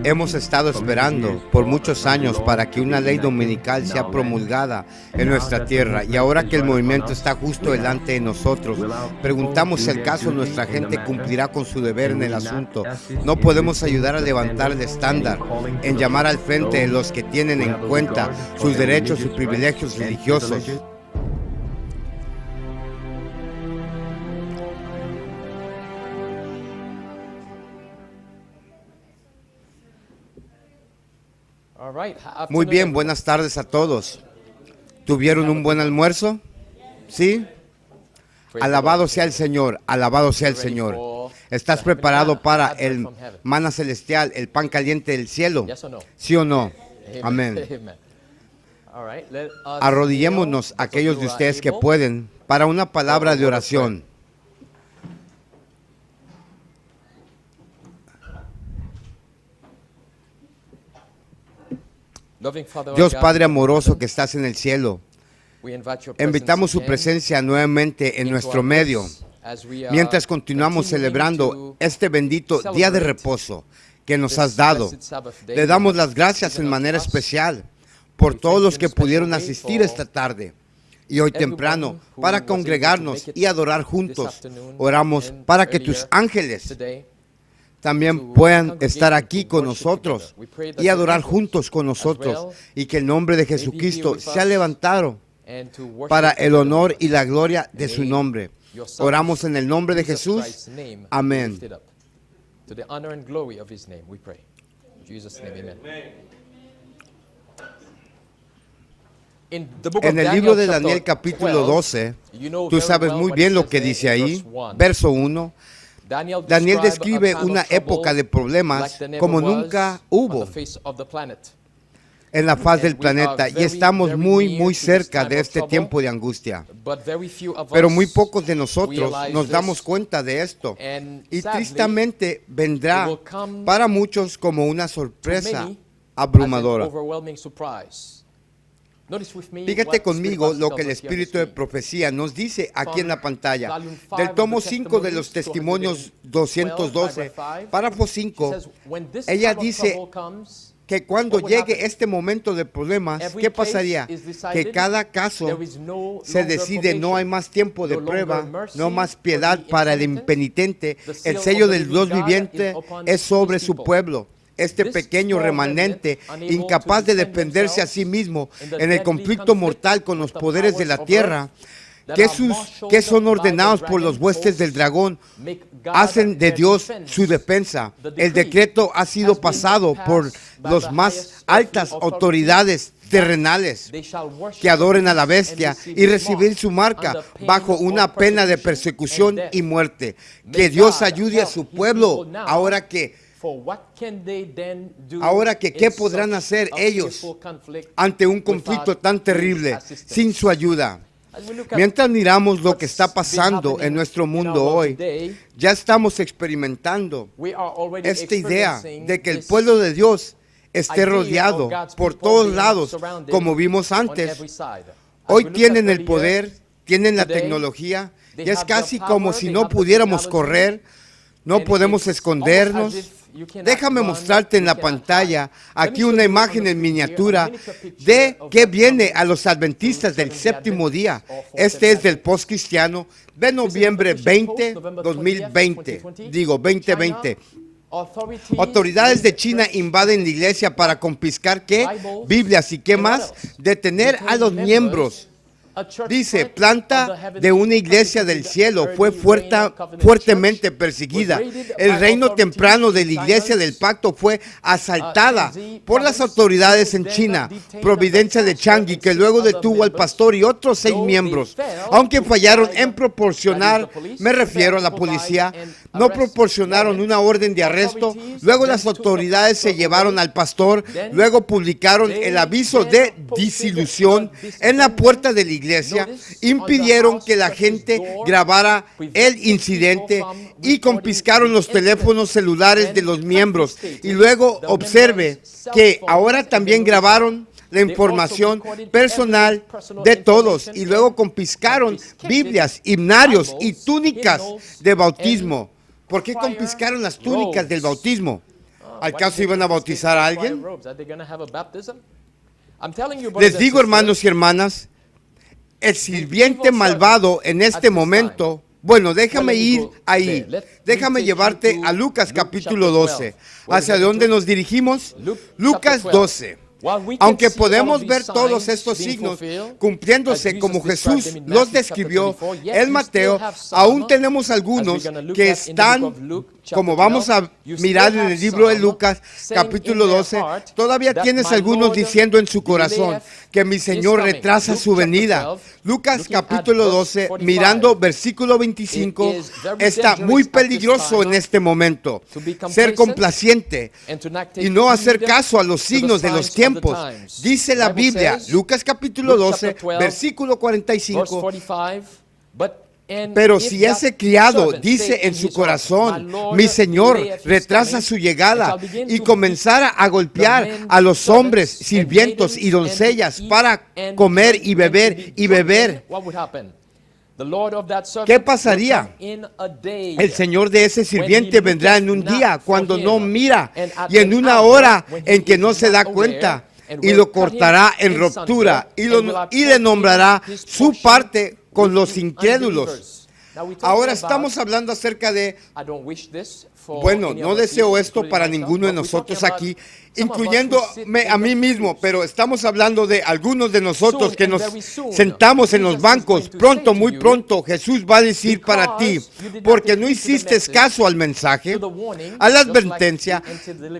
Hemos estado esperando por muchos años para que una ley dominical sea promulgada en nuestra tierra, y ahora que el movimiento está justo delante de nosotros, preguntamos si acaso nuestra gente cumplirá con su deber en el asunto. No podemos ayudar a levantar el estándar en llamar al frente de los que tienen en cuenta sus derechos y privilegios religiosos. Muy bien, buenas tardes a todos. ¿Tuvieron un buen almuerzo? ¿Sí? Alabado sea el Señor, alabado sea el Señor. ¿Estás preparado para el maná celestial, el pan caliente del cielo? ¿Sí o no? Amén. Arrodillémonos aquellos de ustedes que pueden para una palabra de oración. Dios Padre amoroso que estás en el cielo, invitamos su presencia nuevamente en nuestro medio, mientras continuamos celebrando este bendito día de reposo que nos has dado. Le damos las gracias en manera especial por todos los que pudieron asistir esta tarde y hoy temprano para congregarnos y adorar juntos. Oramos para que tus ángeles también puedan estar aquí con nosotros y adorar juntos con nosotros, y que el nombre de Jesucristo sea levantado para el honor y la gloria de su nombre. Oramos en el nombre de Jesús. Amén. En el libro de Daniel capítulo 12, tú sabes muy bien lo que dice ahí, verso 1. Daniel describe una época de problemas como nunca hubo en la faz del planeta, y estamos muy cerca de este tiempo de angustia. Pero muy pocos de nosotros nos damos cuenta de esto, y tristemente vendrá para muchos como una sorpresa abrumadora. Fíjate conmigo lo que el Espíritu de Profecía nos dice aquí en la pantalla. Del tomo 5 de los Testimonios 212, párrafo 5, ella dice que cuando llegue este momento de problemas, ¿qué pasaría? Que cada caso se decide, no hay más tiempo de prueba, no más piedad para el impenitente, el sello del Dios viviente es sobre su pueblo. Este pequeño remanente, incapaz de defenderse a sí mismo en el conflicto mortal con los poderes de la tierra, que son ordenados por los huestes del dragón, hacen de Dios su defensa. El decreto ha sido pasado por las más altas autoridades terrenales, que adoren a la bestia y recibir su marca bajo una pena de persecución y muerte. Que Dios ayude a su pueblo ahora que ¿qué podrán hacer ellos ante un conflicto tan terrible sin su ayuda? Mientras miramos lo que está pasando en nuestro mundo hoy, ya estamos experimentando esta idea de que el pueblo de Dios esté rodeado por todos lados, como vimos antes. Hoy tienen el poder, tienen la tecnología, y es casi como si no pudiéramos correr, no podemos escondernos. Déjame mostrarte en la pantalla aquí una imagen en miniatura de qué viene a los adventistas del séptimo día. Este es del postcristiano de noviembre 20, 2020. Digo, 2020. Autoridades de China invaden la iglesia para confiscar ¿qué? Biblias, y ¿qué más? Detener a los miembros. Dice, planta de una iglesia del cielo fue fuertemente perseguida. El reino temprano de la iglesia del pacto fue asaltada por las autoridades en China. Providencia de Changi, que luego detuvo al pastor y otros 6 miembros. Aunque fallaron en proporcionar, me refiero a la policía, no proporcionaron una orden de arresto. Luego las autoridades se llevaron al pastor. Luego publicaron el aviso de disolución en la puerta de la iglesia. Impidieron que la gente grabara el incidente y confiscaron los teléfonos celulares de los miembros. Y luego observe que ahora también grabaron la información personal de todos, y luego confiscaron Biblias, himnarios y túnicas de bautismo. ¿Por qué confiscaron las túnicas del bautismo? ¿Acaso iban a bautizar a alguien? Les digo, hermanos y hermanas, el sirviente malvado en este momento, bueno, déjame ir ahí, déjame llevarte a Lucas capítulo 12. ¿Hacia dónde nos dirigimos? Lucas 12. Aunque podemos ver todos estos signos cumpliéndose como Jesús los describió en Mateo, aún tenemos algunos que están, como vamos a mirar en el libro de Lucas, capítulo 12, todavía tienes algunos diciendo en su corazón que mi Señor retrasa su venida. Lucas capítulo 12, mirando versículo 25, está muy peligroso en este momento. Ser complaciente y no hacer caso a los signos de los tiempos. Dice la Biblia, Lucas capítulo 12, versículo 45, pero si ese criado dice en su corazón, mi Señor retrasa su llegada, y comenzara a golpear a los hombres, sirvientos y doncellas para comer y beber, ¿qué pasaría? El Señor de ese sirviente vendrá en un día cuando no mira y en una hora en que no se da cuenta, y lo cortará en ruptura y le nombrará su parte con los incrédulos. Ahora estamos hablando acerca de, bueno, no deseo esto para ninguno de nosotros aquí, incluyéndome a mí mismo, pero estamos hablando de algunos de nosotros que nos sentamos en los bancos. Pronto, muy pronto, Jesús va a decir para ti, porque no hiciste caso al mensaje, a la advertencia,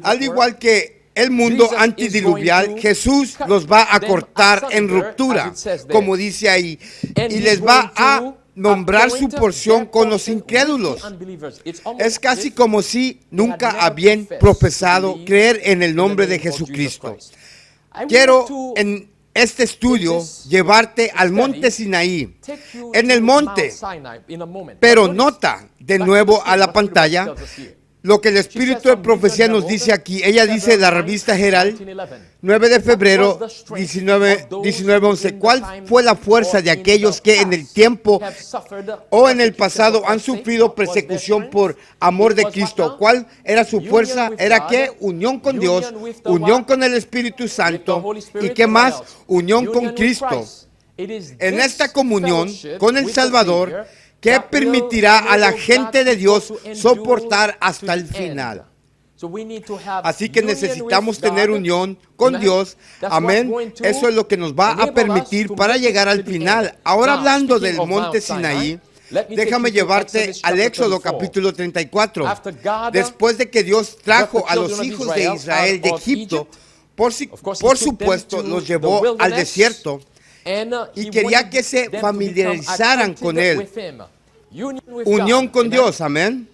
al igual que el mundo antidiluvial, Jesús los va a cortar en ruptura, como dice ahí, y les va a nombrar su porción con los incrédulos. Es casi como si nunca habían profesado creer en el nombre de Jesucristo. Quiero en este estudio llevarte al monte Sinaí, en el monte, pero nota de nuevo a la pantalla lo que el Espíritu de Profecía nos dice aquí. Ella dice en la revista Herald, 9 de febrero, 19:11, ¿cuál fue la fuerza de aquellos que en el tiempo o en el pasado han sufrido persecución por amor de Cristo? ¿Cuál era su fuerza? Era que unión con Dios, unión con el Espíritu Santo, y qué más, unión con Cristo. En esta comunión con el Salvador, que permitirá a la gente de Dios soportar hasta el final. Así que necesitamos tener unión con Dios. Amén. Eso es lo que nos va a permitir para llegar al final. Ahora, hablando del monte Sinaí, déjame llevarte al Éxodo capítulo 34. Después de que Dios trajo a los hijos de Israel de Egipto, por supuesto los llevó al desierto y quería que se familiarizaran con Él. Unión con Dios, amén.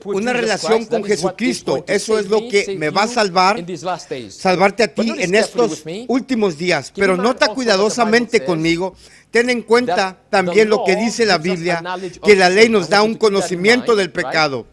Una relación con Jesucristo, eso es lo que me va a salvarte a ti en estos últimos días. Pero nota cuidadosamente conmigo, ten en cuenta también lo que dice la Biblia, que la ley nos da un conocimiento del pecado.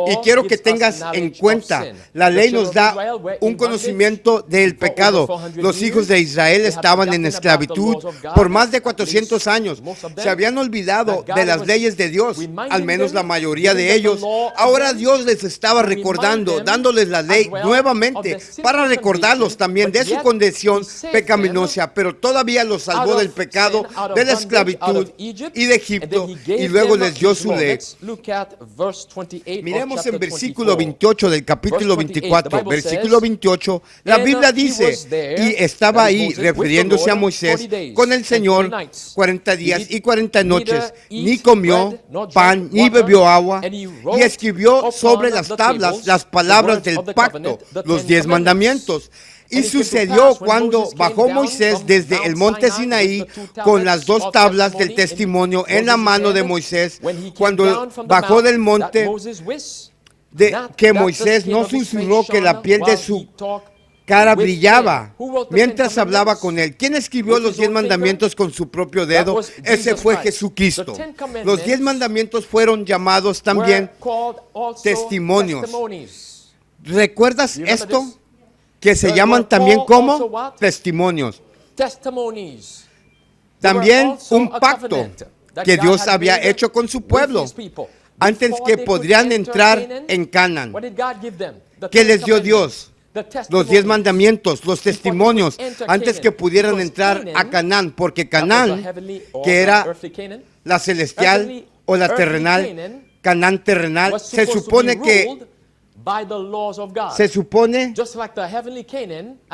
Y quiero que tengas en cuenta, la ley nos da un conocimiento del pecado. Los hijos de Israel estaban en esclavitud por más de 400 años. Se habían olvidado de las leyes de Dios, al menos la mayoría de ellos. Ahora Dios les estaba recordando, dándoles la ley nuevamente, para recordarlos también de su condición pecaminosa, pero todavía los salvó del pecado, de la esclavitud y de Egipto, y luego les dio su ley. Miremos en versículo 28 del capítulo 24, versículo 28, la Biblia dice, y estaba ahí, refiriéndose a Moisés, con el Señor 40 días y 40 noches, ni comió pan, ni bebió agua, y escribió sobre las tablas las palabras del pacto, los 10 mandamientos. Y sucedió cuando bajó Moisés desde el monte Sinaí con las 2 tablas del testimonio en la mano de Moisés, cuando bajó del monte, que Moisés no susurró que la piel de su cara brillaba mientras hablaba con él. ¿Quién escribió los 10 mandamientos con su propio dedo? Ese fue Jesucristo. Los 10 mandamientos fueron llamados también testimonios. ¿Recuerdas esto? Que se llaman también como testimonios. También un pacto que Dios había hecho con su pueblo antes que podrían entrar en Canaán. ¿Qué les dio Dios? Los 10 mandamientos, los testimonios, antes que pudieran entrar a Canaán, porque Canaán, que era la celestial o la terrenal, Canaán terrenal, se supone que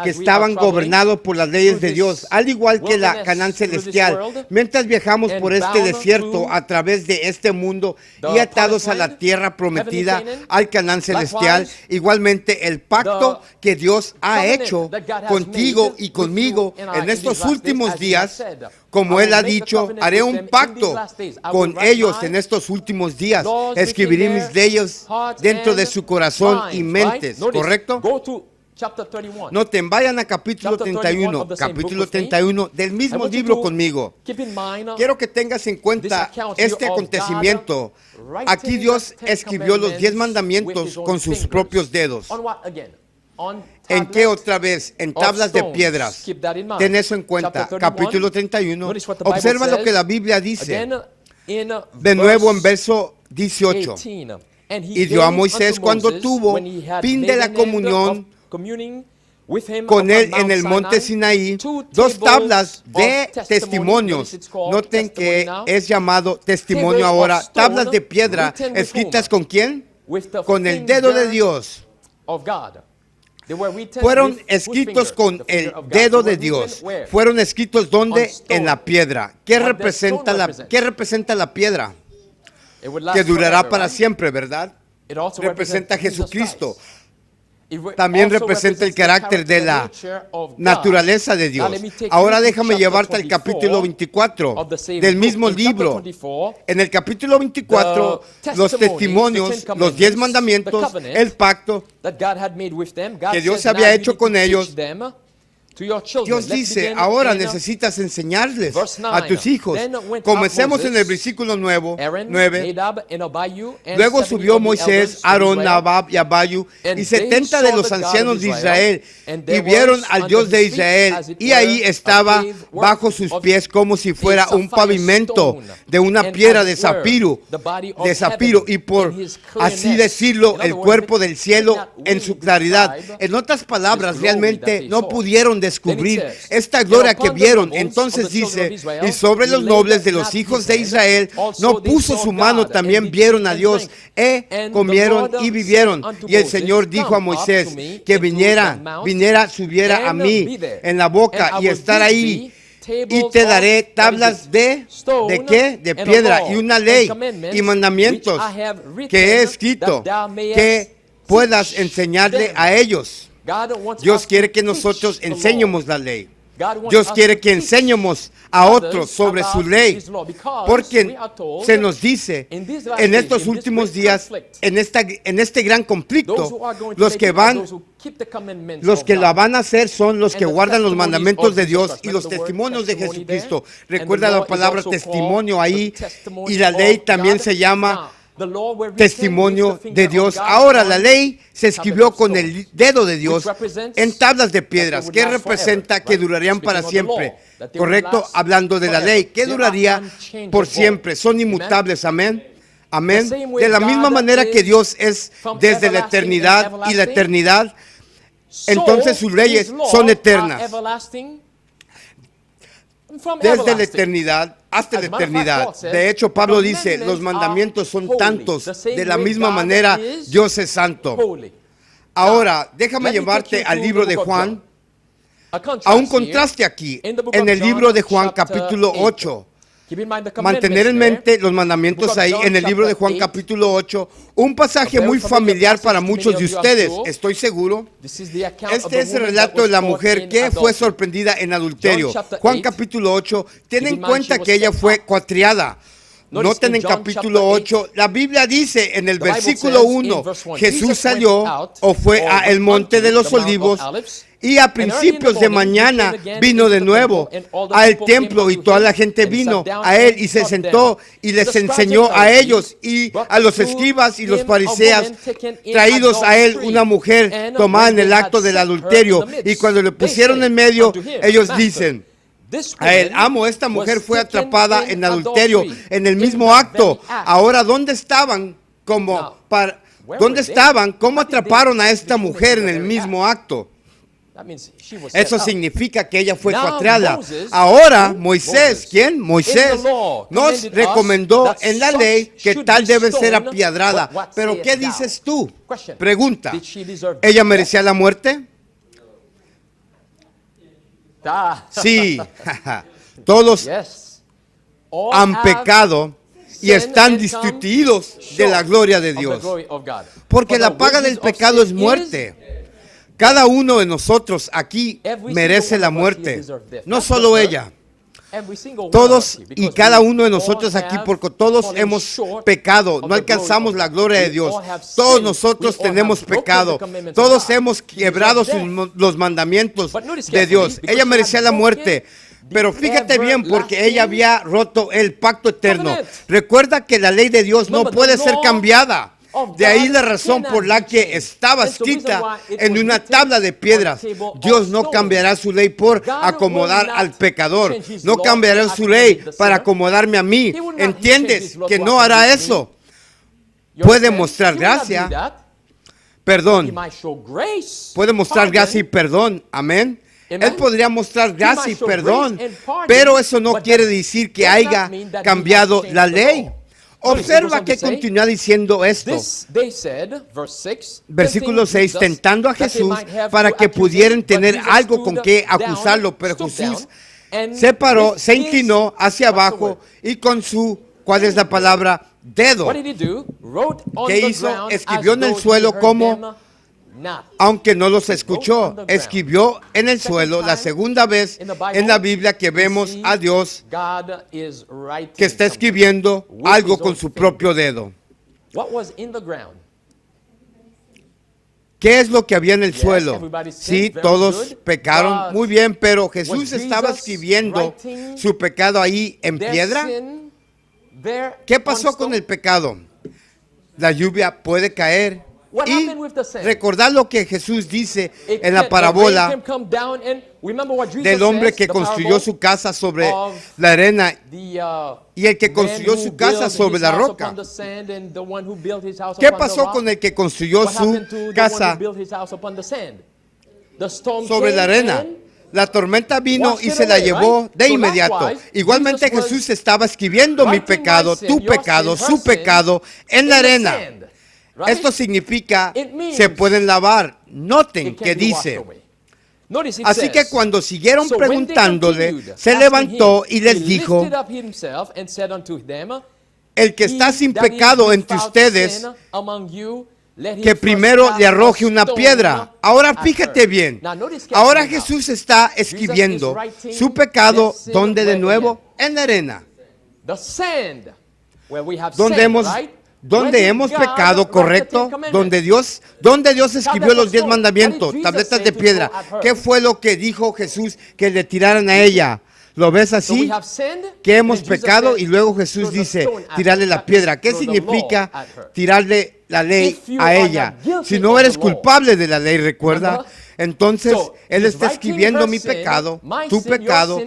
estaban gobernados por las leyes de Dios, al igual que la Canaán celestial. Mientras viajamos por este desierto a través de este mundo y atados a la tierra prometida, al Canaán celestial, igualmente el pacto que Dios ha hecho contigo y conmigo en estos últimos días, como Él ha dicho, haré un pacto con ellos en estos últimos días. Escribiré mis leyes dentro de su corazón y mentes. ¿Correcto? Noten, vayan a capítulo 31. Capítulo 31 del mismo libro conmigo. Quiero que tengas en cuenta este acontecimiento. Aquí Dios escribió los 10 mandamientos con sus propios dedos. ¿En qué otra vez? En tablas de piedras. Ten eso en cuenta. Capítulo 31. Observa lo que la Biblia dice. De nuevo en verso 18. Y dio a Moisés cuando tuvo fin de la comunión con él en el monte Sinaí, 2 tablas de testimonios. Noten que es llamado testimonio ahora. Tablas de piedra escritas ¿con quién? Con el dedo de Dios. Fueron escritos con el dedo de Dios. Fueron escritos ¿dónde? En la piedra. ¿Qué representa la piedra? Que durará para siempre, ¿verdad? Representa a Jesucristo. También representa el carácter de la naturaleza de Dios. Ahora déjame llevarte al capítulo 24 del mismo libro. En el capítulo 24, los testimonios, los 10 mandamientos, el pacto que Dios había hecho con ellos. Dios dice, ahora necesitas enseñarles a tus hijos. Comencemos en el versículo 9. Luego subió Moisés, Aarón, Nadab y Abiú y 70 de los ancianos de Israel y vieron al Dios de Israel, y ahí estaba bajo sus pies como si fuera un pavimento de una piedra de zafiro, y por así decirlo, el cuerpo del cielo en su claridad. En otras palabras, realmente no pudieron descubrir esta gloria que vieron. Entonces dice, y sobre los nobles de los hijos de Israel no puso su mano, también vieron a Dios, comieron y vivieron. Y el Señor dijo a Moisés que subiera a mí en la boca y estar ahí. Y te daré tablas ¿de qué? De piedra, y una ley y mandamientos que he escrito, que puedas enseñarle a ellos. Dios quiere que nosotros enseñemos la ley. Dios quiere que enseñemos a otros sobre su ley, porque se nos dice en estos últimos días, en este gran conflicto, los que la van a hacer son los que guardan los mandamientos de Dios y los testimonios de Jesucristo. Recuerda la palabra testimonio ahí, y la ley también se llama testimonio de Dios. Ahora la ley se escribió con el dedo de Dios en tablas de piedras, que representa que durarían para siempre. ¿Correcto? Hablando de la ley, que duraría por siempre. Son inmutables. Amén. Amén. De la misma manera que Dios es desde la eternidad y la eternidad, entonces sus leyes son eternas. Desde la eternidad hasta la eternidad. De hecho, Pablo dice, los mandamientos son tantos, de la misma manera Dios es santo. Ahora, déjame llevarte al libro de Juan, a un contraste aquí, en el libro de Juan capítulo 8. Mantener en mente los mandamientos ahí en el libro de Juan capítulo 8, un pasaje muy familiar para muchos de ustedes, estoy seguro. Este es el relato de la mujer que fue sorprendida en adulterio. Juan capítulo 8, ten en cuenta que ella fue cuatriada. Noten en capítulo 8, la Biblia dice en el versículo 1, Jesús salió o fue a el monte de los olivos, y a principios de mañana vino de nuevo al templo, y toda la gente vino a él y se sentó y les enseñó a ellos y a los escribas y los fariseos, traídos a él una mujer tomada en el acto del adulterio, y cuando le pusieron en medio, ellos dicen a él, esta mujer fue atrapada en adulterio en el mismo acto. Ahora, ¿dónde estaban como ¿Dónde estaban? ¿Cómo atraparon a esta mujer en el mismo acto? Eso significa que ella fue coatriada. Ahora Moisés, ¿quién? Moisés nos recomendó en la ley que tal debe ser apiedrada. Pero ¿qué dices tú? Pregunta. ¿Ella merecía la muerte? Sí. Todos han pecado y están destituidos de la gloria de Dios. Porque la paga del pecado es muerte. Cada uno de nosotros aquí merece la muerte, no solo ella. Todos y cada uno de nosotros aquí, porque todos hemos pecado, no alcanzamos la gloria de Dios. Todos nosotros tenemos pecado, todos hemos quebrado los mandamientos de Dios. Ella merecía la muerte. Pero fíjate bien, porque ella había roto el pacto eterno. Recuerda que la ley de Dios no puede ser cambiada. De ahí la razón por la que estaba escrita en una tabla de piedras. Dios no cambiará su ley por acomodar al pecador. No cambiará su ley para acomodarme a mí. ¿Entiendes que no hará eso? Puede mostrar gracia, perdón. Puede mostrar gracia y perdón. Amén. Él podría mostrar gracia y perdón, pero eso no quiere decir que haya cambiado la ley. Observa que continúa diciendo esto. Versículo 6, tentando a Jesús para que pudieran tener algo con que acusarlo, pero Jesús se paró, se inclinó hacia abajo y con su, ¿cuál es la palabra? Dedo. ¿Qué hizo? Escribió en el suelo como, aunque no los escuchó, escribió en el suelo la segunda vez en la Biblia que vemos a Dios que está escribiendo algo con su propio dedo. ¿Qué es lo que había en el suelo? Sí, todos pecaron, muy bien, pero Jesús estaba escribiendo su pecado ahí en piedra. ¿Qué pasó con el pecado? La lluvia puede caer. Y recordar lo que Jesús dice en la parábola del hombre que construyó su casa sobre la arena y el que construyó su casa sobre la roca. ¿Qué pasó con el que construyó su casa sobre la arena? La tormenta vino y se la llevó de inmediato. Igualmente Jesús estaba escribiendo mi pecado, tu pecado, su pecado en la arena. Esto significa se pueden lavar. Noten que dice. Así que cuando siguieron preguntándole, se levantó y les dijo, el que está sin pecado entre ustedes, que primero le arroje una piedra. Ahora fíjate bien. Ahora Jesús está escribiendo su pecado, ¿dónde de nuevo? En la arena. Donde hemos pecado, correcto, donde Dios escribió los 10 mandamientos, tabletas de piedra. ¿Qué fue lo que dijo Jesús que le tiraran a ella? ¿Lo ves así? Que hemos pecado y luego Jesús dice, tirarle la piedra. ¿Qué significa tirarle la ley a ella? Si no eres culpable de la ley, recuerda. Entonces, Él está escribiendo mi pecado, tu pecado,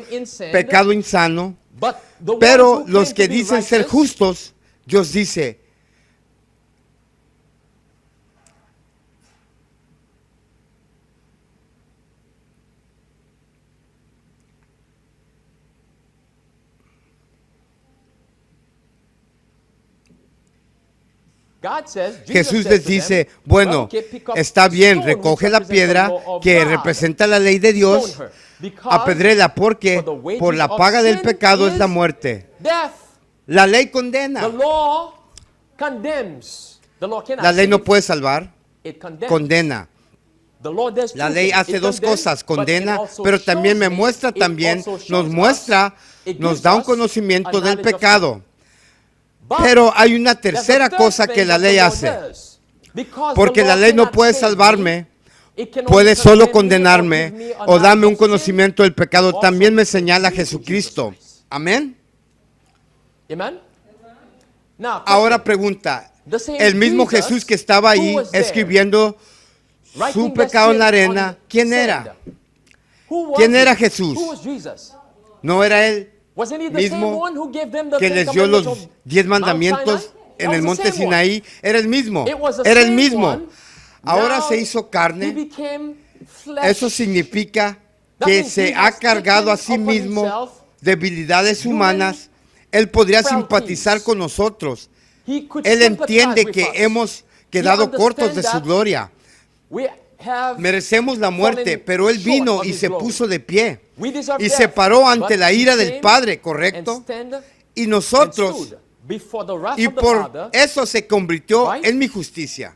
pecado insano. Pero los que dicen ser justos, Dios dice, Jesús les dice, bueno, está bien, recoge la piedra que representa la ley de Dios, apedréla porque por la paga del pecado es la muerte. La ley condena. La ley no puede salvar, condena. La ley hace dos cosas, condena, pero también nos da un conocimiento del pecado. Pero hay una tercera cosa que la ley hace. Porque la ley no puede salvarme, puede solo condenarme o darme un conocimiento del pecado. También me señala Jesucristo. Amén. Ahora pregunta, el mismo Jesús que estaba ahí escribiendo su pecado en la arena, ¿quién era? ¿Quién era Jesús? ¿No era Él mismo que les dio los 10 mandamientos en el monte Sinaí era el mismo. Era el mismo. Ahora se hizo carne. Eso significa que se ha cargado a sí mismo debilidades humanas. Él podría simpatizar con nosotros. Él entiende que hemos quedado cortos de su gloria. Merecemos la muerte, pero Él vino y se puso de pie y se paró ante la ira del Padre, ¿correcto? Y nosotros, y por eso se convirtió en mi justicia.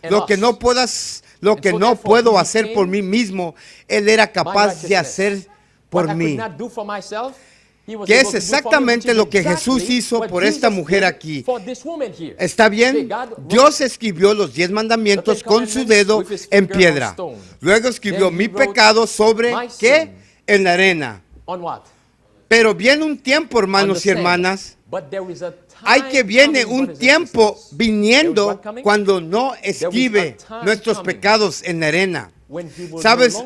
Lo que no puedo hacer por mí mismo, Él era capaz de hacer por mí. Que es exactamente lo que Jesús hizo por esta mujer aquí. ¿Está bien? Dios escribió los 10 mandamientos con su dedo en piedra. Luego escribió mi pecado sobre, ¿qué? En la arena. Pero viene un tiempo, hermanos y hermanas, viene un tiempo viniendo cuando no escribe nuestros pecados en la arena. ¿Sabes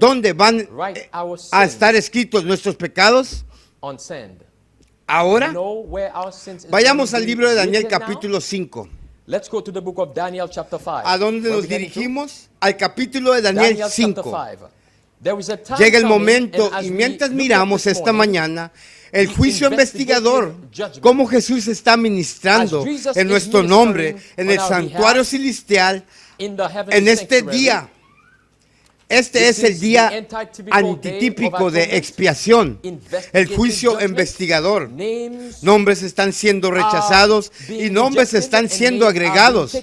dónde van a estar escritos nuestros pecados? Ahora, vayamos al libro de Daniel capítulo 5. ¿A dónde nos dirigimos? Al capítulo de Daniel 5. Llega el momento, y mientras miramos esta mañana el juicio investigador, cómo Jesús está ministrando en nuestro nombre, en el santuario celestial, en este día. Este es el día antitípico de expiación, el juicio investigador. Nombres están siendo rechazados y nombres están siendo agregados.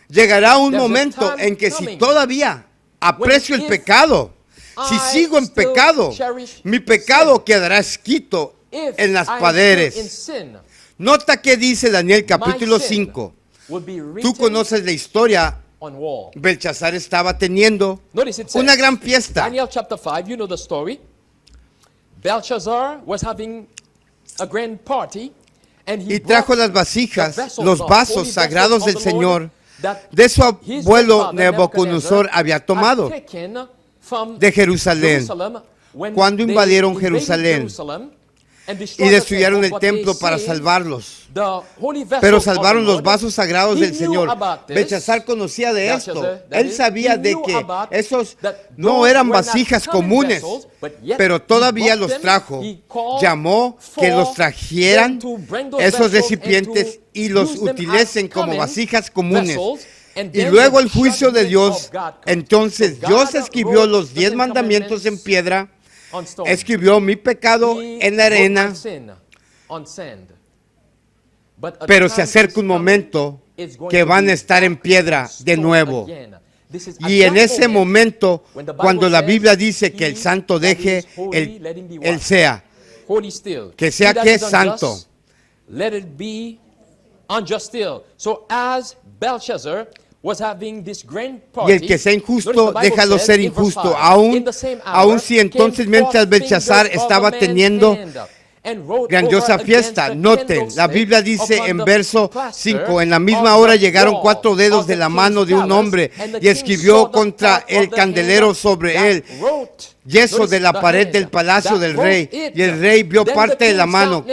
Llegará un momento en que si todavía aprecio el pecado, si sigo en pecado, mi pecado quedará escrito en las paredes. Nota que dice Daniel capítulo 5. Tú conoces la historia. Belshazzar estaba teniendo una gran fiesta. Daniel chapter 5, you know the story. Belshazzar was having a grand party, and he y trajo las vasijas, los vasos sagrados del Señor, de su abuelo Nabucodonosor había tomado de Jerusalén, cuando invadieron Jerusalén y destruyeron el templo para salvarlos. Pero salvaron los vasos sagrados del Señor. Belshazzar conocía de esto. Él sabía de que esos no eran vasijas comunes, pero todavía los trajo. Llamó que los trajeran esos recipientes y los utilicen como vasijas comunes. Y luego el juicio de Dios. Entonces Dios escribió los 10 mandamientos en piedra. Escribió mi pecado en la arena, pero se acerca un momento que van a estar en piedra de nuevo. Y en ese momento, cuando la Biblia dice que el santo deje, él sea, que sea que es santo. Y el que sea injusto, déjalo ser injusto, aún si entonces mientras Belshazzar estaba teniendo grandiosa fiesta. Noten, la Biblia dice en verso 5, en la misma hora llegaron 4 dedos de la mano de un hombre y escribió contra el candelero sobre él, yeso de la pared del palacio del rey. Y el rey vio parte de la mano.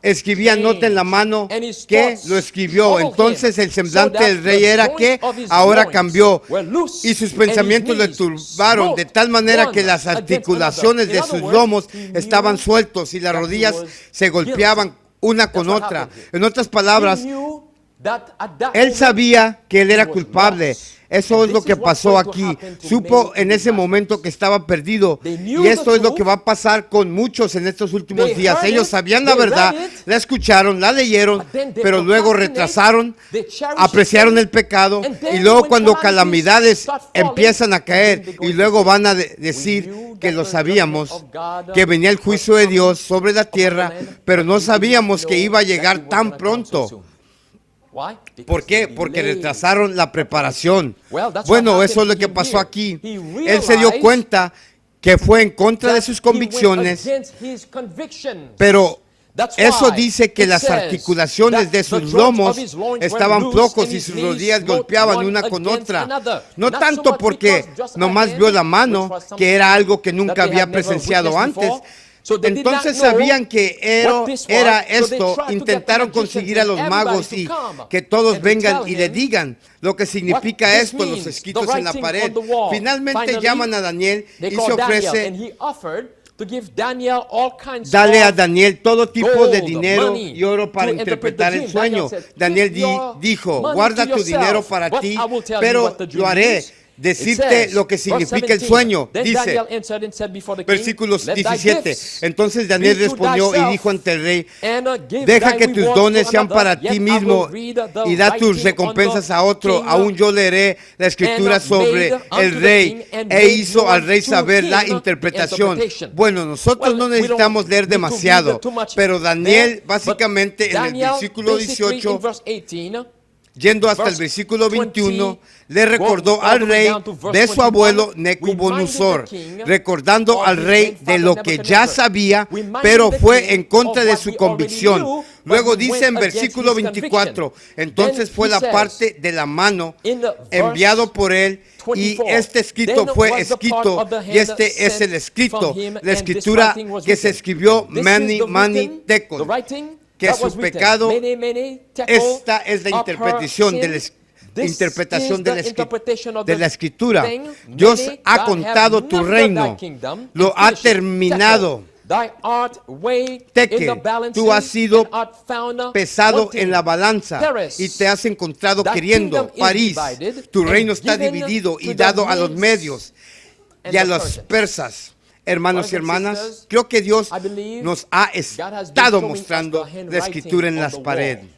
Escribía nota en la mano que lo escribió. Entonces el semblante del rey era que ahora cambió y sus pensamientos le turbaron de tal manera que las articulaciones de sus lomos estaban sueltos y las rodillas se golpeaban una con otra. En otras palabras, él sabía que él era culpable. Eso es lo que pasó aquí. Supo en ese momento que estaba perdido. Y esto es lo que va a pasar con muchos en estos últimos días. Ellos sabían la verdad, la escucharon, la leyeron, pero luego retrasaron, apreciaron el pecado. Y luego cuando calamidades empiezan a caer y luego van a decir que lo sabíamos, que venía el juicio de Dios sobre la tierra, pero no sabíamos que iba a llegar tan pronto. ¿Por qué? Porque retrasaron la preparación. Bueno, eso es lo que pasó aquí. Él se dio cuenta que fue en contra de sus convicciones, pero eso dice que las articulaciones de sus lomos estaban flojos y sus rodillas golpeaban una con otra. No tanto porque nomás vio la mano, que era algo que nunca había presenciado antes, So they did not Entonces know sabían que what this was, era so they esto, tried to intentaron get the magicians conseguir a los and magos everybody y to come que todos and to vengan tell y le him digan lo que significa what this esto, los means, escritos the en la writing pared. on the wall. Finalmente Finally, llaman a Daniel They y se called Daniel, and ofrece he offered to give Daniel all kinds darle a of Daniel todo tipo de gold, dinero money, y oro para to interpret the interpretar el dream. sueño. Daniel said, Daniel "Keep your dijo, money guarda to tu dinero yourself, para but ti, I will tell you pero what the dream lo haré. means." It Decirte says, lo que verse significa el 17, sueño. Then Dice, Daniel answered and said before the king, versículos "Let thy 17. gifts Entonces Daniel be to respondió y thyself, dijo ante el rey, and give deja thy que tus reward dones to sean another, para yet ti I mismo will read the y da tus writing recompensas on a otro. the Aún king, yo leeré la escritura and sobre made el unto the rey king, and e made hizo al known rey to saber la him interpretación. interpretation. Bueno, nosotros Well, no we don't necesitamos leer need to read demasiado, too much pero Daniel there, básicamente but en el Daniel, versículo basically, 18, in verse 18, yendo hasta el verse versículo 21, 20, le recordó all al the way rey down to verse de su abuelo 21, Nebuchadnezzar, reminded the king recordando of al his rey grandfather de lo que ya Nebuchadnezzar, sabía, reminding pero the fue king en contra of de what su he already convicción. knew, Luego but he dice went en against versículo his 24, conviction. entonces Then fue he la says, parte de la mano in the enviado verse por él y 24, este escrito then fue was the part escrito of the y hand este es sent el escrito, from him, la and this escritura writing was que se written. escribió This is mani the mani written, tekel, the writing que that su was written. pecado. Mene, mene, tekel, Esta es la of her interpretación de la sin. This interpretación is de the interpretation of de the la escritura. thing. Dios Many ha that contado have tu numbered reino, thy kingdom lo and ha finished it. terminado. Tekel, thou art weighed in Tekel, the balances, tú has sido and art found pesado wanting. en la balanza Peres, y te has encontrado thy queriendo. kingdom is París, divided tu and reino está given dividido to y the dado a los Medes medios and y a the los Persians. persas. Hermanos y Brothers and hermanas, sisters, creo que Dios I believe nos ha God has been estado showing us mostrando the handwriting la escritura en on las the paredes, wall,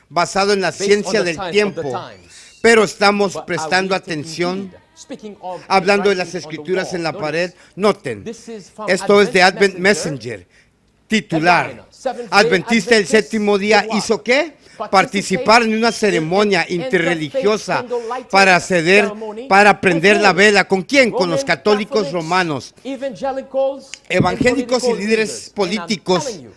basado en la based on ciencia the del signs of the tiempo, times. pero estamos But are prestando we taking atención. heed? Speaking of Hablando de handwriting las on the escrituras wall, en la notice, pared, noten, this is from esto es de Advent Messenger. Messenger, titular. Headline, Seventh-day Adventista el Adventist séptimo día did what? hizo qué? Participate Participar en una ceremonia in interreligiosa interfaith candlelighting para ceder, ceremony. para prender With la whom? vela. ¿Con quién? Con los Roman católicos Catholics, romanos, evangelicals, evangélicos y and political líderes leaders. And I'm políticos. telling you,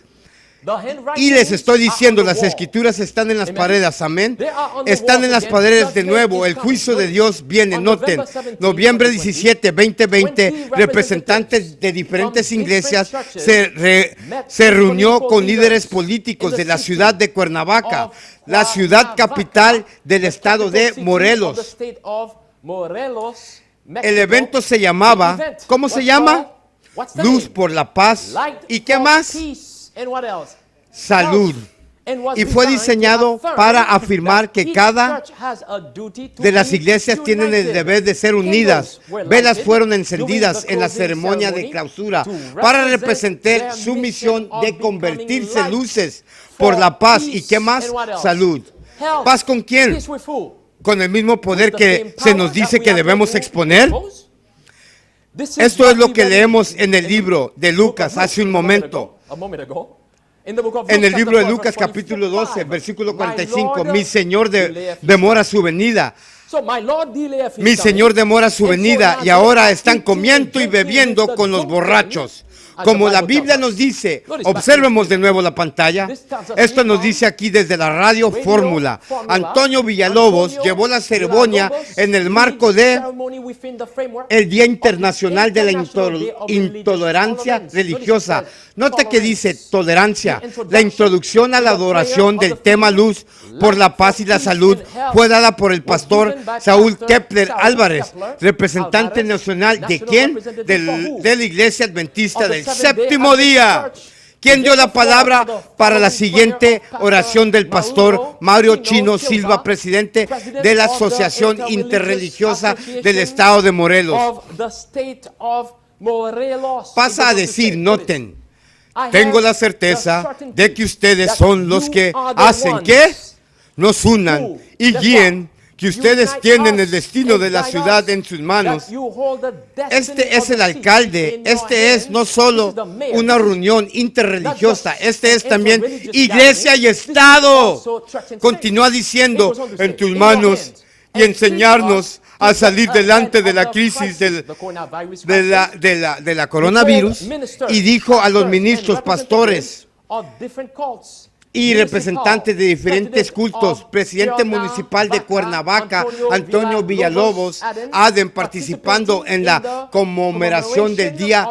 the handwritings Y les estoy are diciendo, on the las wall. escrituras están en las Amen. paredes, amén. They are on the Están walls en las again. paredes de Judgment nuevo, is el coming. juicio de Notice, Dios viene, on noten. November 17, Noviembre 2020, 17, 2020, 20 representantes de diferentes from iglesias different churches se met reunió political con líderes leaders políticos in the de la city ciudad de Cuernavaca, of la ciudad capital del the estado capital de city of the Morelos. state of Morelos, El Mexico. evento se llamaba, The event ¿cómo se was llama? called- what's the Luz name? por la paz. Light ¿Y qué for más? peace. And what else? Salud. Health. And was Y fue designed to diseñado affirm para afirmar que that cada each church has a duty to de las be iglesias tienen el united. deber de ser unidas. Candles were Velas lighted fueron during encendidas the en la closing ceremonia de ceremony clausura to para represent representar their su mission misión of de becoming convertirse lights luces for por la paz. ¿Y peace. qué más? And what else? Salud. Health. ¿Paz con quién? Peace with who? Con el mismo poder The que same se power nos that dice we que are debemos to exponer. expose? This is Esto what es lo we que read leemos en el in libro de the book Lucas of Luke hace un a moment momento. ago. A moment ago. In the book of En Luke, el libro chapter de 4, Lucas verse capítulo 12, 45. versículo My 45, Lord mi Señor delayeth his demora su venida. So my Lord delayeth his Mi coming, Señor demora su and so venida now y ahora they are están eating comiendo y and drinking bebiendo with con the los drunken, borrachos. as Como the la Bible Biblia tells nos us. dice, Notice back observemos to de nuevo la pantalla. This tells us Esto nos from dice aquí desde la radio Radio Fórmula. Fórmula. Antonio Villalobos Antonio llevó la ceremonia Villalobos en el leads marco de ceremony within the framework el Día of the Internacional de la International Day of Religious Intolerancia Tolerance. Religiosa. Notice Nota que dice tolerance. tolerancia. The introduction La introducción a la to the adoración prayer del of the tema luz por la light paz y la for salud peace and health fue dada por el was pastor given by Saúl Pastor Kepler Saúl Álvarez, Kepler representante Álvarez, nacional de national quién? representative for who? De la Iglesia Adventista Of the del Seventh-day séptimo Adventist día. Church. ¿Quién dio la palabra para la siguiente oración del pastor Mario Chino Silva, presidente de la Asociación Interreligiosa del Estado de Morelos? Of the state of Morelos. Pasa a decir, noten, tengo la certeza de que ustedes son los que hacen que nos unan y guíen, que ustedes tienen el destino de la ciudad en sus manos. Este es el alcalde, este es no solo una reunión interreligiosa, este es también iglesia y Estado. Continúa diciendo, en tus manos y enseñarnos a salir delante de la crisis de la coronavirus, y dijo a los ministros, pastores, y representantes de diferentes cultos, presidente municipal de Cuernavaca, Antonio Villalobos, Aden, participando en la conmemoración del Día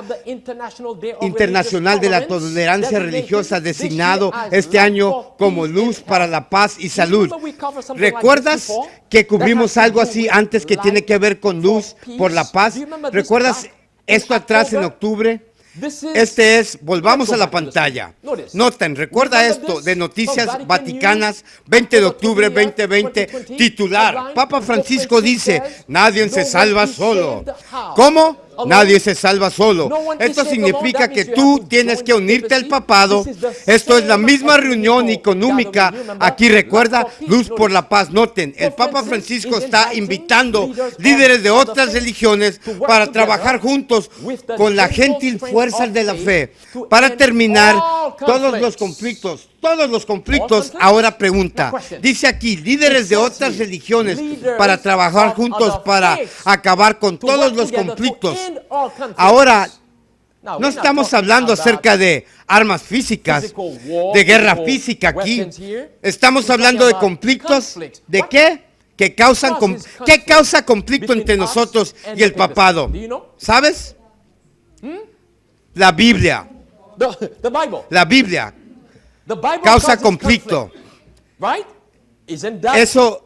Internacional de la Tolerancia Religiosa, designado este año como Luz para la Paz y Salud. ¿Recuerdas que cubrimos algo así antes que tiene que ver con luz por la paz? ¿Recuerdas esto atrás en octubre? Este es, volvamos a la pantalla. Noten, recuerda esto de Noticias Vaticanas, 20 de octubre 2020, titular. Papa Francisco dice, nadie se salva solo. ¿Cómo? Nadie se salva solo. Esto significa que tú tienes que unirte al papado. Esto es la misma reunión económica. Aquí recuerda, Luz por la Paz. Noten, el Papa Francisco está invitando líderes de otras religiones para trabajar juntos con la gentil fuerza de la fe para terminar todos los conflictos. Ahora pregunta, dice aquí, líderes de otras religiones para trabajar juntos para acabar con todos los conflictos. Ahora, no estamos hablando acerca de armas físicas, de guerra física aquí. Estamos hablando de conflictos. ¿De qué? ¿Qué causa conflicto entre nosotros y el papado? ¿Sabes? La Biblia. La Biblia causa conflicto. Eso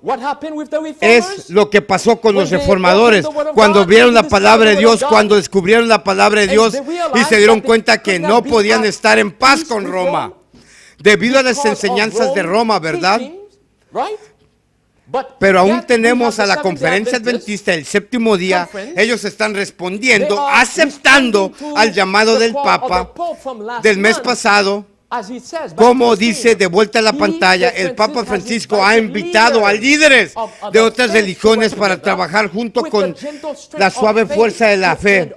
es lo que pasó con los reformadores cuando vieron la palabra de Dios, cuando descubrieron la palabra de Dios y se dieron cuenta que no podían estar en paz con Roma debido a las enseñanzas de Roma, ¿verdad? Pero aún tenemos a la Conferencia Adventista del Séptimo Día. Ellos están respondiendo, aceptando al llamado del Papa del mes pasado. Como dice de vuelta a la pantalla, el Papa Francisco ha invitado a líderes de otras religiones para trabajar junto con la suave fuerza de la fe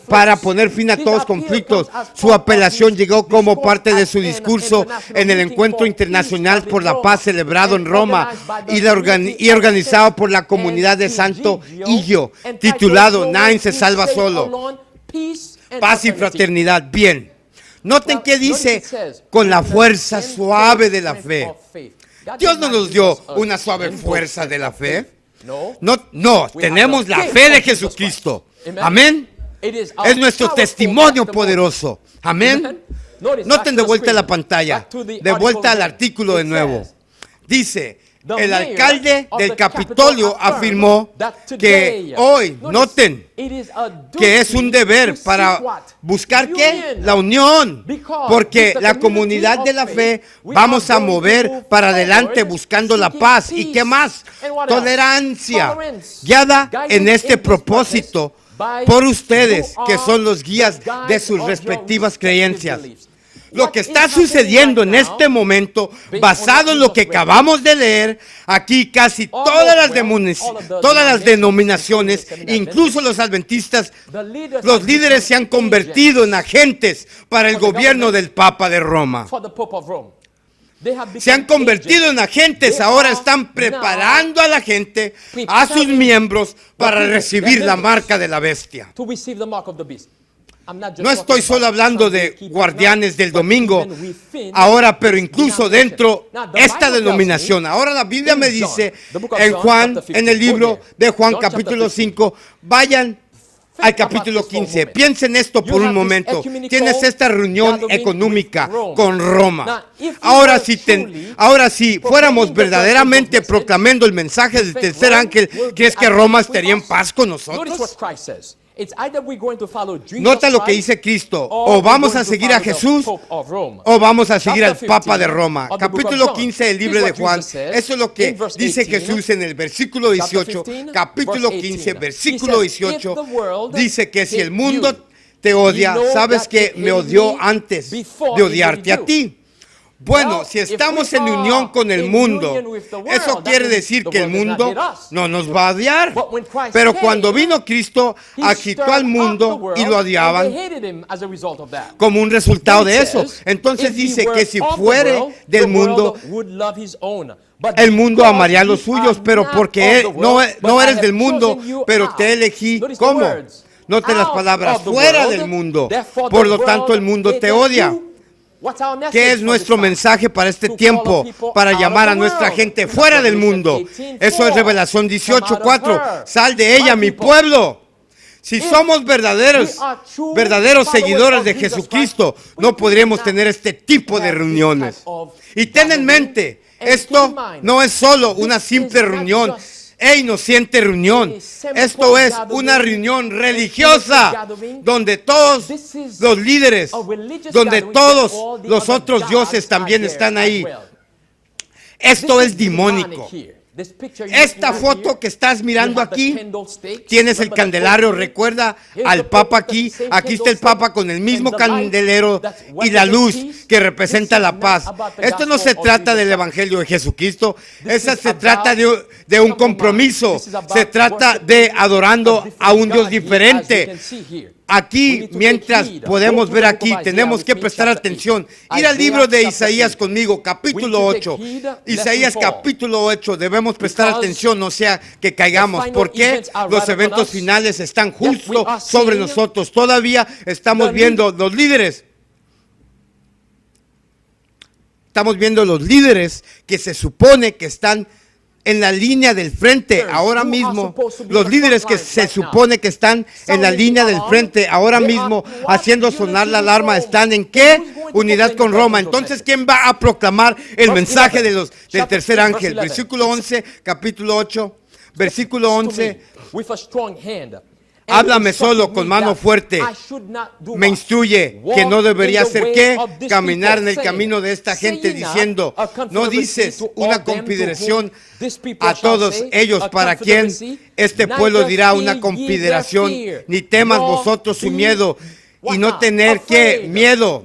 para poner fin a todos los conflictos. Su apelación llegó como parte de su discurso en el Encuentro Internacional por la Paz celebrado en Roma y organizado por la comunidad de Santo Illo, titulado Nadie se salva solo. Paz y fraternidad. Bien. Noten que dice, con la fuerza suave de la fe. Dios no nos dio una suave fuerza de la fe. No, tenemos la fe de Jesucristo. Amén. Es nuestro testimonio poderoso. Amén. Noten de vuelta a la pantalla, de vuelta al artículo de nuevo. Dice, el alcalde del Capitolio afirmó que hoy, noten, que es un deber para buscar ¿qué? La unión, porque la comunidad de la fe vamos a mover para adelante buscando la paz. ¿Y qué más? Tolerancia, guiada en este propósito por ustedes, que son los guías de sus respectivas creencias. Lo que está sucediendo en este momento, basado en lo que acabamos de leer, aquí casi todas las denominaciones, incluso los adventistas, los líderes se han convertido en agentes para el gobierno del Papa de Roma. Se han convertido en agentes, ahora están preparando a la gente, a sus miembros, para recibir la marca de la bestia. No estoy solo hablando de guardianes del domingo, ahora, pero incluso dentro de esta denominación. Ahora la Biblia me dice en el libro de Juan capítulo 5, vayan al capítulo 15. Piensen esto por un momento. Tienes esta reunión económica con Roma. Ahora si fuéramos verdaderamente proclamando el mensaje del tercer ángel, ¿crees que Roma estaría en paz con nosotros? Nota lo que dice Cristo, o vamos a seguir a Jesús o vamos a seguir al Papa de Roma. Capítulo 15 del libro de Juan, eso es lo que dice Jesús en el versículo 18, capítulo 15, versículo 18, dice que si el mundo te odia, sabes que me odió antes de odiarte a ti. Bueno, si estamos en unión con el mundo, eso quiere decir que el mundo no nos va a odiar. Pero cuando vino Cristo, agitó al mundo y lo odiaban como un resultado de eso. Entonces dice que si fuere del mundo, el mundo amaría a los suyos, pero porque no eres del mundo, pero te elegí. ¿Cómo? Note las palabras, fuera del mundo. Por lo tanto, el mundo te odia. What's our message ¿Qué es for nuestro this time? mensaje para este To tiempo? call people Para out llamar of a the nuestra world. gente fuera del mundo. Revelation 18:4. Eso es Revelación Come 18:4. out of her, Sal de ella, my mi people. pueblo. Si If somos verdaderos we are true verdaderos followers seguidores of de Jesus Jesucristo, Christ, we no podríamos cannot tener este tipo de have this reuniones. type of Y ten en gathering. mente, And keep esto in mind, no es solo una this simple is not reunión just e inocente reunión. a simple Esto es gathering, una reunión an religiosa innocent gathering. donde todos This is los líderes, a religious donde gathering todos where all the los other otros gods dioses are también there están as ahí. well. Esto This es is demónico. demonic here. This picture you're Esta looking at foto here, que estás you mirando have the aquí, candlesticks. tienes el Remember the candelario, Pope here? recuerda Here's al the Papa Pope with aquí, the same aquí está el candlestick Papa con el mismo and the light candelero that's y la luz representing que peace. representa This la is paz. not about the Esto no gospel se of trata Jesus del Christ. Evangelio de Jesucristo, This esa is se trata about de un compromise. compromiso, This is about se trata worshiping de a adorando different a un Dios God here, as you diferente. can see here. We Aquí, need to mientras take heed. podemos Go to ver the book aquí, of Isaiah tenemos with que me, prestar chapter atención. 8. Ir al libro de Isaiah, chapter Isaías 8. conmigo, We capítulo need to 8. take heed, lest Isaías we fall. capítulo 8, debemos prestar Because atención, no sea que caigamos. the final ¿Por qué? events are Los right upon eventos us. finales están Yet we justo are sobre seeing nosotros. Todavía estamos the viendo los líderes. Estamos viendo los líderes que se supone que están en la línea del frente ahora mismo. Los líderes que se supone que están en la línea del frente ahora mismo haciendo sonar la alarma están ¿en qué? Unidad con Roma. Entonces, ¿quién va a proclamar el mensaje del tercer ángel? Versículo 11, capítulo 8, versículo 11. With a strong hand. Háblame solo con mano fuerte. Me instruye que no debería hacer qué, caminar en el camino de esta gente diciendo, no dices una consideración a todos ellos para quien este pueblo dirá una consideración, ni temas vosotros su miedo y no tener que miedo.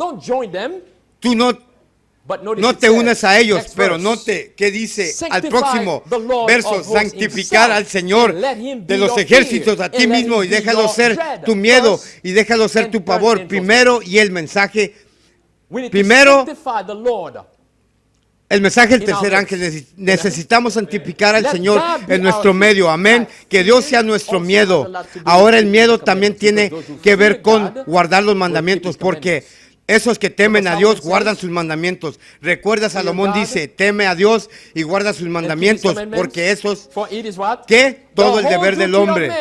Tú no te unes a ellos, pero note que dice al próximo verso, santificar al Señor de los ejércitos a ti mismo y déjalo ser tu miedo y déjalo ser tu pavor. Primero y el mensaje, primero el mensaje del tercer ángel, necesitamos santificar al Señor en nuestro medio, amén, que Dios sea nuestro miedo. Ahora el miedo también tiene que ver con guardar los mandamientos, porque esos que temen a Dios guardan sus mandamientos. Recuerda, Salomón dice, teme a Dios y guarda sus mandamientos, porque eso es, ¿qué? Todo el deber del hombre.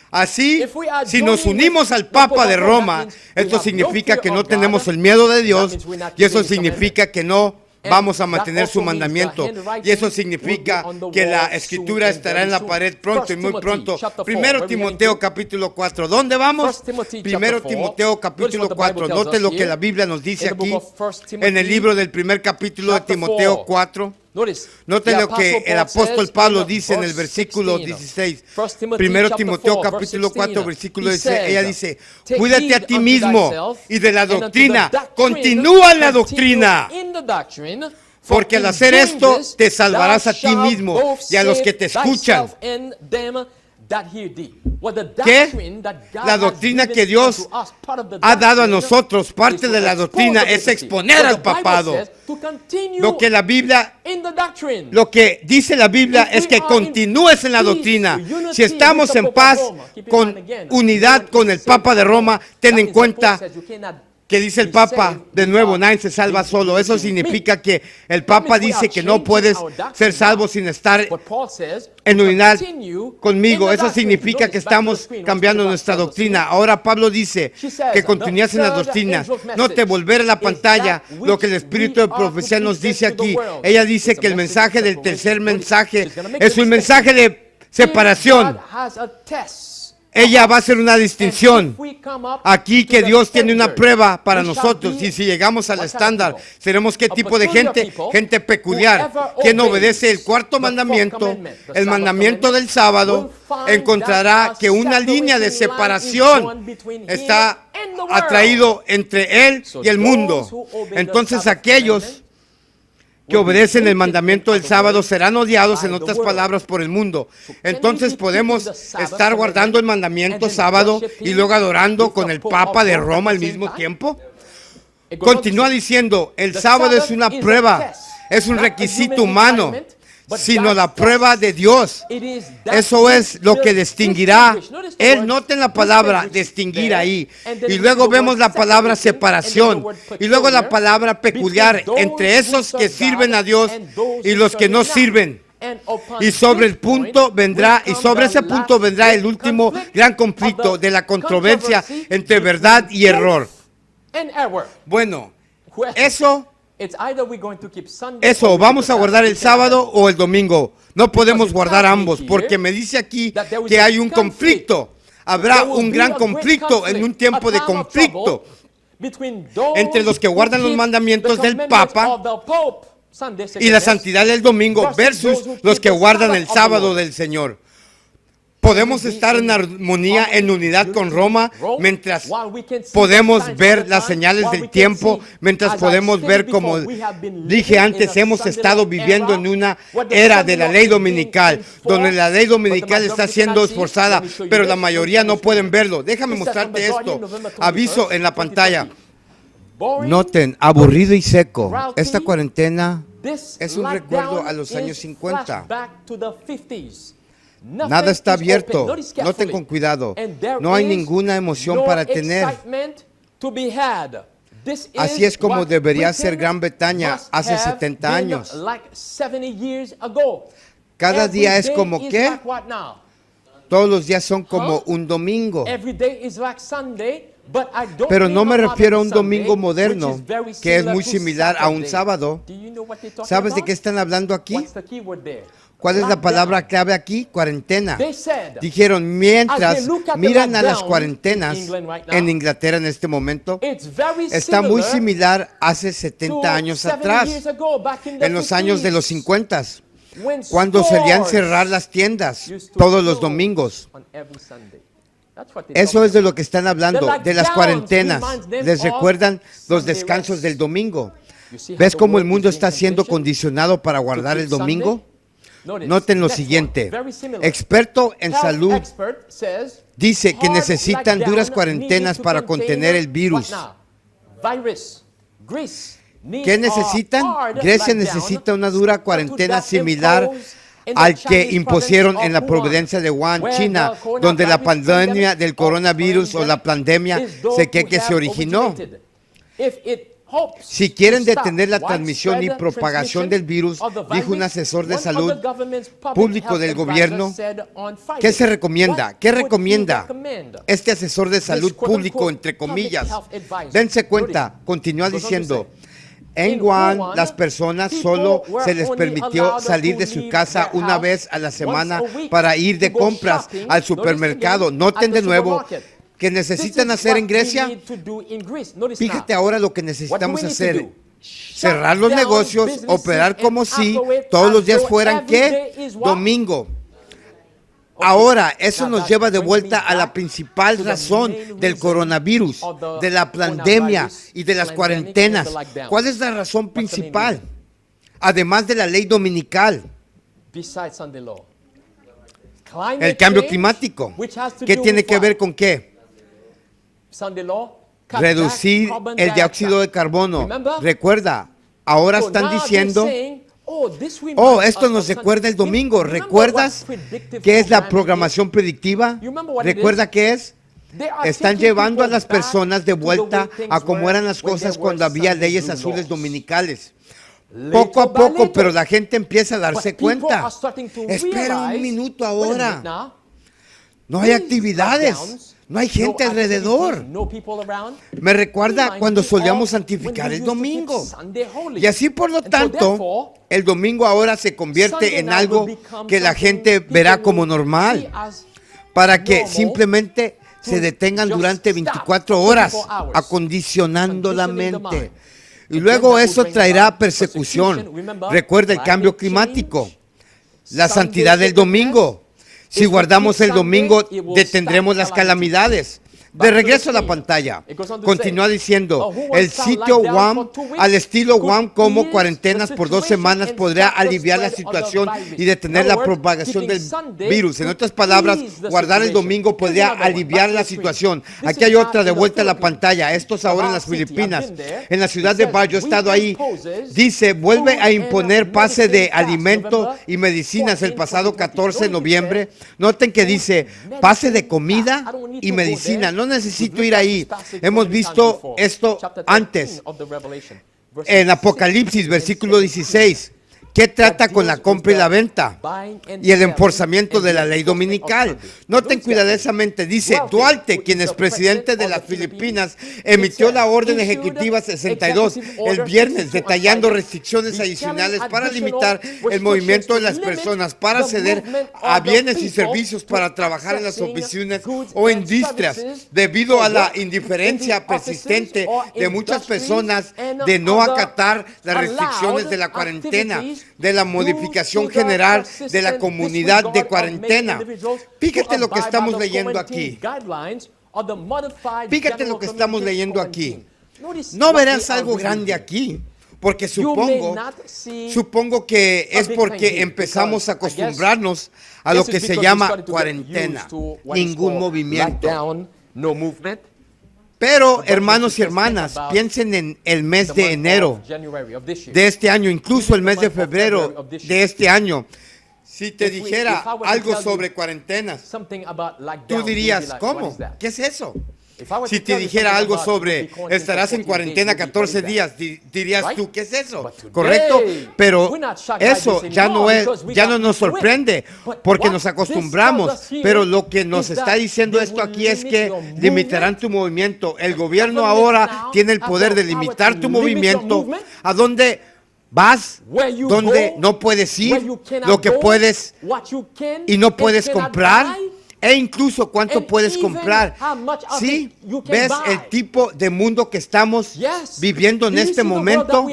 Así, si nos unimos al Papa de Roma, esto significa que no tenemos el miedo de Dios, y eso significa que no vamos a mantener su mandamiento, y eso significa que la escritura estará en la pared pronto y muy pronto. Primero Timoteo capítulo 4. ¿Dónde vamos? Primero Timoteo capítulo 4. Note lo que la Biblia nos dice aquí en el libro del primer capítulo de Timoteo 4. Note lo que el apóstol Pablo dice en el versículo 16. Primero Timoteo capítulo 4 versículo 16. Ella dice, cuídate a ti mismo y de la doctrina. Continúa en la doctrina. Porque al hacer esto te salvarás a ti mismo y a los que te escuchan. ¿Qué? La doctrina que Dios ha dado a nosotros, parte de la doctrina es exponer al papado. Lo que la Biblia, lo que dice la Biblia es que continúes en la doctrina. Si estamos en paz, con unidad con el Papa de Roma, ten en cuenta que dice el Papa, de nuevo, nadie se salva solo. Eso significa que el Papa dice que no puedes ser salvo sin estar en unidad conmigo. Eso significa que estamos cambiando nuestra doctrina. Ahora Pablo dice que continúes en las doctrinas. No te volver a la pantalla lo que el Espíritu de Profecía nos dice aquí. Ella dice que el mensaje del tercer mensaje es un mensaje de separación. Ella va a hacer una distinción. Aquí que Dios tiene una prueba para nosotros. Y si llegamos al estándar, seremos qué tipo de gente? Gente peculiar. Quien obedece el cuarto mandamiento, el mandamiento del sábado, encontrará que una línea de separación está atraído entre él y el mundo. Entonces aquellos que obedecen el mandamiento del sábado serán odiados, en otras palabras, por el mundo. Entonces podemos estar guardando el mandamiento sábado y luego adorando con el Papa de Roma al mismo tiempo. Continúa diciendo, el sábado es una prueba, es un requisito humano. sino la prueba de Dios. Eso es lo que distinguirá. Noten la palabra distinguir ahí. Y luego vemos la palabra separación. Y luego la palabra peculiar entre esos que sirven a Dios y los que no sirven. Y sobre el punto vendrá, y sobre ese punto vendrá el último gran conflicto de la controversia entre verdad y error. Bueno, eso vamos a guardar el sábado o el domingo. No podemos guardar ambos, porque me dice aquí que hay un conflicto. Habrá un gran conflicto en un tiempo de conflicto entre los que guardan los mandamientos del Papa y la santidad del domingo versus los que guardan el sábado del Señor. Podemos estar en armonía, en unidad con Roma, mientras podemos ver las señales del tiempo, mientras podemos ver, como dije antes, hemos estado viviendo en una era de la ley dominical, donde la ley dominical está siendo esforzada, pero la mayoría no pueden verlo. Déjame mostrarte esto. Aviso en la pantalla. Noten, aburrido y seco. Esta cuarentena es un recuerdo a los años 50. Nada está abierto. Noten con cuidado. No hay ninguna emoción para tener. Así es como debería ser Gran Bretaña hace 70 años. Cada día es como que todos los días son como un domingo. Pero no me refiero a un domingo moderno, que es muy similar a un sábado. ¿Sabes de qué están hablando aquí? ¿Cuál es la palabra clave aquí? Cuarentena. Dijeron, mientras miran a las cuarentenas en Inglaterra en este momento, está muy similar hace 70 años atrás, en los años de los 50, cuando solían cerrar las tiendas todos los domingos. Eso es de lo que están hablando, de las cuarentenas. ¿Les recuerdan los descansos del domingo? ¿Ves cómo el mundo está siendo condicionado para guardar el domingo? Noten lo siguiente. Experto en salud dice que necesitan duras cuarentenas para contener el virus. ¿Qué necesitan? Grecia necesita una dura cuarentena similar al que impusieron en la providencia de Wuhan, China, donde la pandemia del coronavirus o la pandemia se cree que se originó. Si quieren detener la transmisión y propagación del virus, dijo un asesor de salud público del gobierno, ¿qué se recomienda? ¿Qué recomienda este asesor de salud público, entre comillas? Dense cuenta, continúa diciendo, en Wuhan, las personas solo se les permitió salir de su casa una vez a la semana para ir de compras al supermercado. Noten de nuevo que necesitan hacer en Grecia. Fíjate ahora lo que necesitamos hacer. Cerrar los negocios, operar como si todos los días fueran ¿qué? Domingo. Ahora, eso nos lleva de vuelta a la principal razón del coronavirus, de la pandemia y de las cuarentenas. ¿Cuál es la razón principal? Además de la ley dominical. El cambio climático. ¿Qué tiene que ver con qué? Reducir el dióxido de carbono. Recuerda, ahora están diciendo, esto nos recuerda el domingo. ¿Recuerdas qué es la programación predictiva? ¿Recuerda qué es? Están llevando a las personas de vuelta a cómo eran las cosas cuando había leyes azules dominicales. Poco a poco, pero la gente empieza a darse cuenta. Espera un minuto ahora. No hay actividades. No hay gente alrededor. Me recuerda cuando solíamos santificar el domingo. Y así, por lo tanto, el domingo ahora se convierte en algo que la gente verá como normal, para que simplemente se detengan durante 24 horas, acondicionando la mente. Y luego eso traerá persecución. Recuerda el cambio climático, la santidad del domingo. Si guardamos el domingo, detendremos las calamidades. De regreso a la pantalla, continúa diciendo, el sitio WAM al estilo WAM como cuarentenas por 2 semanas podría aliviar la situación y detener la propagación del virus. En otras palabras, guardar el domingo podría aliviar la situación. Aquí hay otra de vuelta a la pantalla. Esto es ahora en las Filipinas. En la ciudad de Bayo, he estado ahí. Dice, vuelve a imponer pase de alimento y medicinas el pasado 14 de noviembre. Noten que dice, pase de comida y medicina. No necesito ir ahí. Hemos visto esto antes. En Apocalipsis, versículo 16. ¿Qué trata con la compra y la venta? Y el enforzamiento de la ley dominical. Noten cuidadosamente, dice Duarte, quien es presidente de las Filipinas, emitió la orden ejecutiva 62 el viernes, detallando restricciones adicionales para limitar el movimiento de las personas, para acceder a bienes y servicios, para trabajar en las oficinas o industrias, debido a la indiferencia persistente de muchas personas de no acatar las restricciones de la cuarentena, de la modificación general de la comunidad de cuarentena. Fíjate lo que estamos leyendo aquí. Fíjate lo que estamos leyendo aquí. No verás algo grande aquí, porque supongo que es porque empezamos a acostumbrarnos a lo que se llama cuarentena. Ningún movimiento. Pero, hermanos y hermanas, piensen en el mes de enero de este año, incluso el mes de febrero de este año. Si te dijera algo sobre cuarentenas, tú dirías, ¿cómo? ¿Qué es eso? Si te dijera algo sobre estarás en cuarentena 14 días, dirías tú, ¿qué es eso? ¿Correcto? Pero eso ya no nos sorprende porque nos acostumbramos. Pero lo que nos está diciendo esto aquí es que limitarán tu movimiento. El gobierno ahora tiene el poder de limitar tu movimiento. ¿A dónde vas? ¿Dónde no puedes ir? Lo que puedes y no puedes comprar. E incluso cuánto puedes comprar. ¿Sí? ¿Ves el tipo de mundo que estamos viviendo en este momento?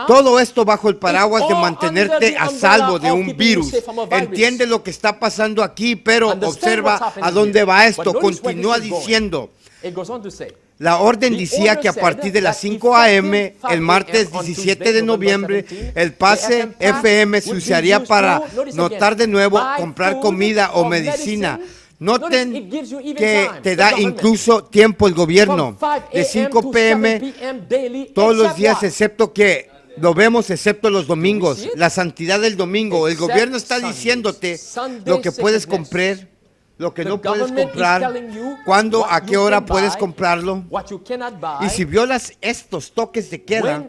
Todo esto bajo el paraguas de mantenerte a salvo de un virus. Entiende lo que está pasando aquí, pero observa a dónde va esto. Continúa diciendo. La orden decía que a partir de las 5 a.m. el martes 17 de noviembre, el pase FM se usaría para notar de nuevo, comprar comida o medicina. Noten que te da incluso tiempo el gobierno de 5 p.m. todos los días, excepto que lo vemos, excepto los domingos. La santidad del domingo. El gobierno está diciéndote lo que puedes comprar, lo que no puedes comprar, cuándo, a qué hora puedes comprarlo. Y si violas estos toques de queda,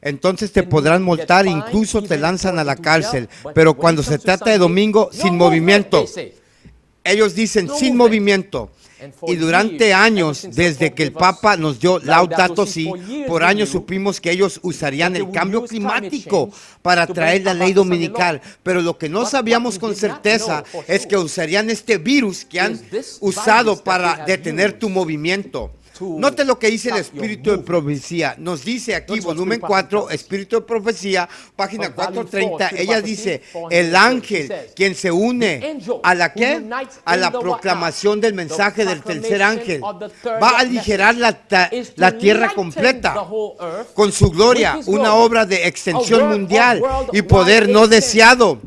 entonces te podrán multar, incluso te lanzan a la cárcel. Pero cuando se trata de domingo, sin movimiento. Ellos dicen sin movimiento. Y durante años, desde que el Papa nos dio Laudato Si, por años supimos que ellos usarían el cambio climático para traer la ley dominical. Pero lo que no sabíamos con certeza es que usarían este virus que han usado para detener tu movimiento. Note lo que dice el Espíritu de Profecía. Nos dice aquí, volumen 4, Espíritu de Profecía, página 430. Ella dice, el ángel, quien se une a la ¿qué? A la proclamación del mensaje del tercer ángel, va a aligerar la tierra completa con su gloria, una obra de extensión mundial y poder no deseado.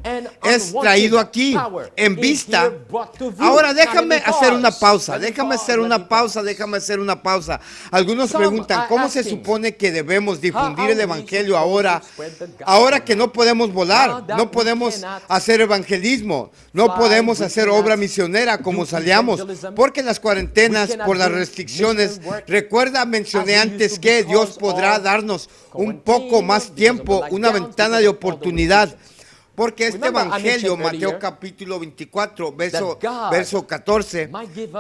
Es traído aquí en vista. Ahora déjame hacer una pausa. Algunos preguntan, ¿cómo se supone que debemos difundir el evangelio ahora que no podemos volar, no podemos hacer evangelismo, no podemos hacer obra misionera como salíamos, porque las cuarentenas, por las restricciones? Recuerda, mencioné antes que Dios podrá darnos un poco más tiempo, una ventana de oportunidad. Porque este evangelio, Mateo capítulo 24, verso 14,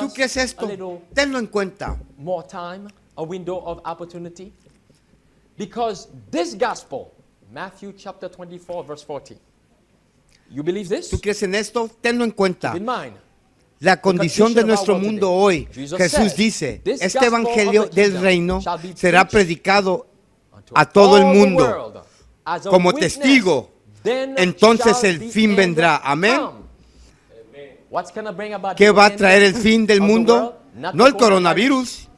¿tú crees esto? Tenlo en cuenta. More time, a window of opportunity. Because this gospel, Matthew chapter 24, verse 40. You believe this? ¿Tú crees en esto? Tenlo en cuenta. La condición de nuestro mundo hoy. Jesús dice, este evangelio del reino será predicado a todo el mundo como testigo entonces el fin vendrá. Amén. ¿Qué va a traer el fin del mundo? No el coronavirus,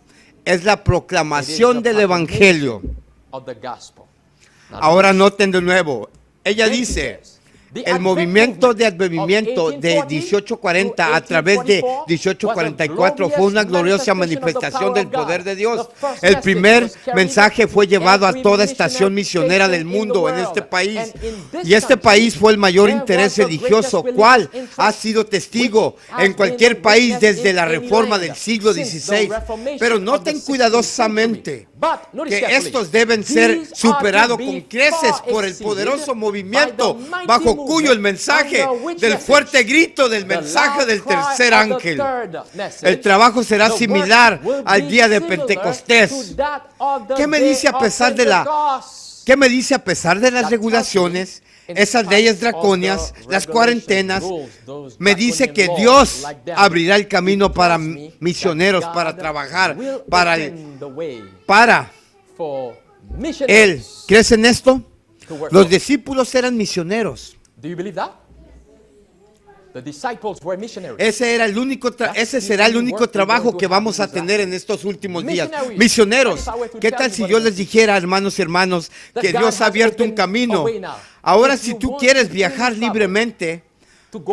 es la proclamación del Evangelio. Ahora noten de nuevo, ella dice, el movimiento de advenimiento de 1840 a través de 1844 fue una gloriosa manifestación del poder de Dios. El primer mensaje fue llevado a toda estación misionera del mundo en este país. Y este país fue el mayor interés religioso, cual ha sido testigo en cualquier país desde la reforma del siglo XVI. Pero noten cuidadosamente que estos deben ser superados con creces por el poderoso movimiento bajo cuyo el mensaje del fuerte grito del mensaje del tercer ángel. El trabajo será similar al día de Pentecostés. ¿Qué me dice a pesar de las regulaciones, esas leyes draconias, las cuarentenas? Me dice que Dios abrirá el camino para misioneros, para trabajar, para Él. ¿Crees en esto? Los discípulos eran misioneros. Do you believe that? The disciples were missionaries. Ese será el único trabajo que vamos a tener en estos últimos días. Misioneros. ¿Qué tal si yo les dijera, hermanos y hermanos, que Dios ha abierto un camino? Ahora, si tú quieres viajar libremente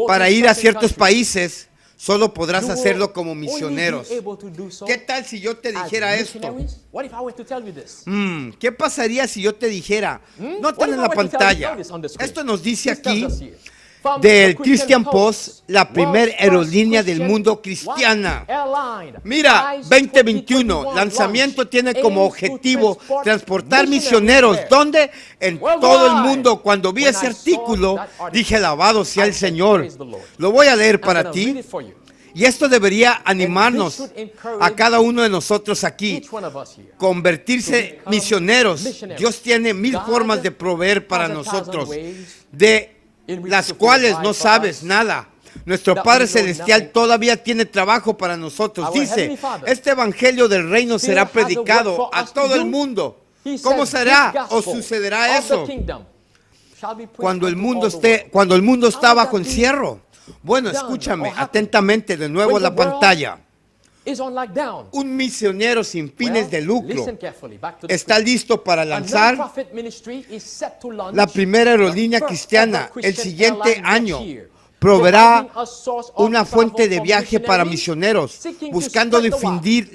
para ir a ciertos países, solo podrás hacerlo como misioneros. ¿Qué tal si yo te dijera esto? ¿Qué pasaría si yo te dijera? Noten en la pantalla. Esto nos dice aquí del Christian Post, la primera aerolínea del mundo cristiana. Mira, 2021, lanzamiento tiene como objetivo transportar misioneros. ¿Dónde? En todo el mundo. Cuando vi ese artículo, dije, alabado sea el Señor. Lo voy a leer para ti. Y esto debería animarnos a cada uno de nosotros aquí. Convertirse misioneros. Dios tiene 1000 formas de proveer para nosotros, de las cuales no sabes nada. Nuestro Padre Celestial todavía tiene trabajo para nosotros. Dice, este evangelio del reino será predicado a todo el mundo. ¿Cómo será o sucederá eso? Cuando el mundo está bajo encierro. Bueno, escúchame atentamente de nuevo la pantalla. Un misionero sin fines de lucro está listo para lanzar la primera aerolínea cristiana el siguiente año. Proveerá una fuente de viaje para misioneros, buscando difundir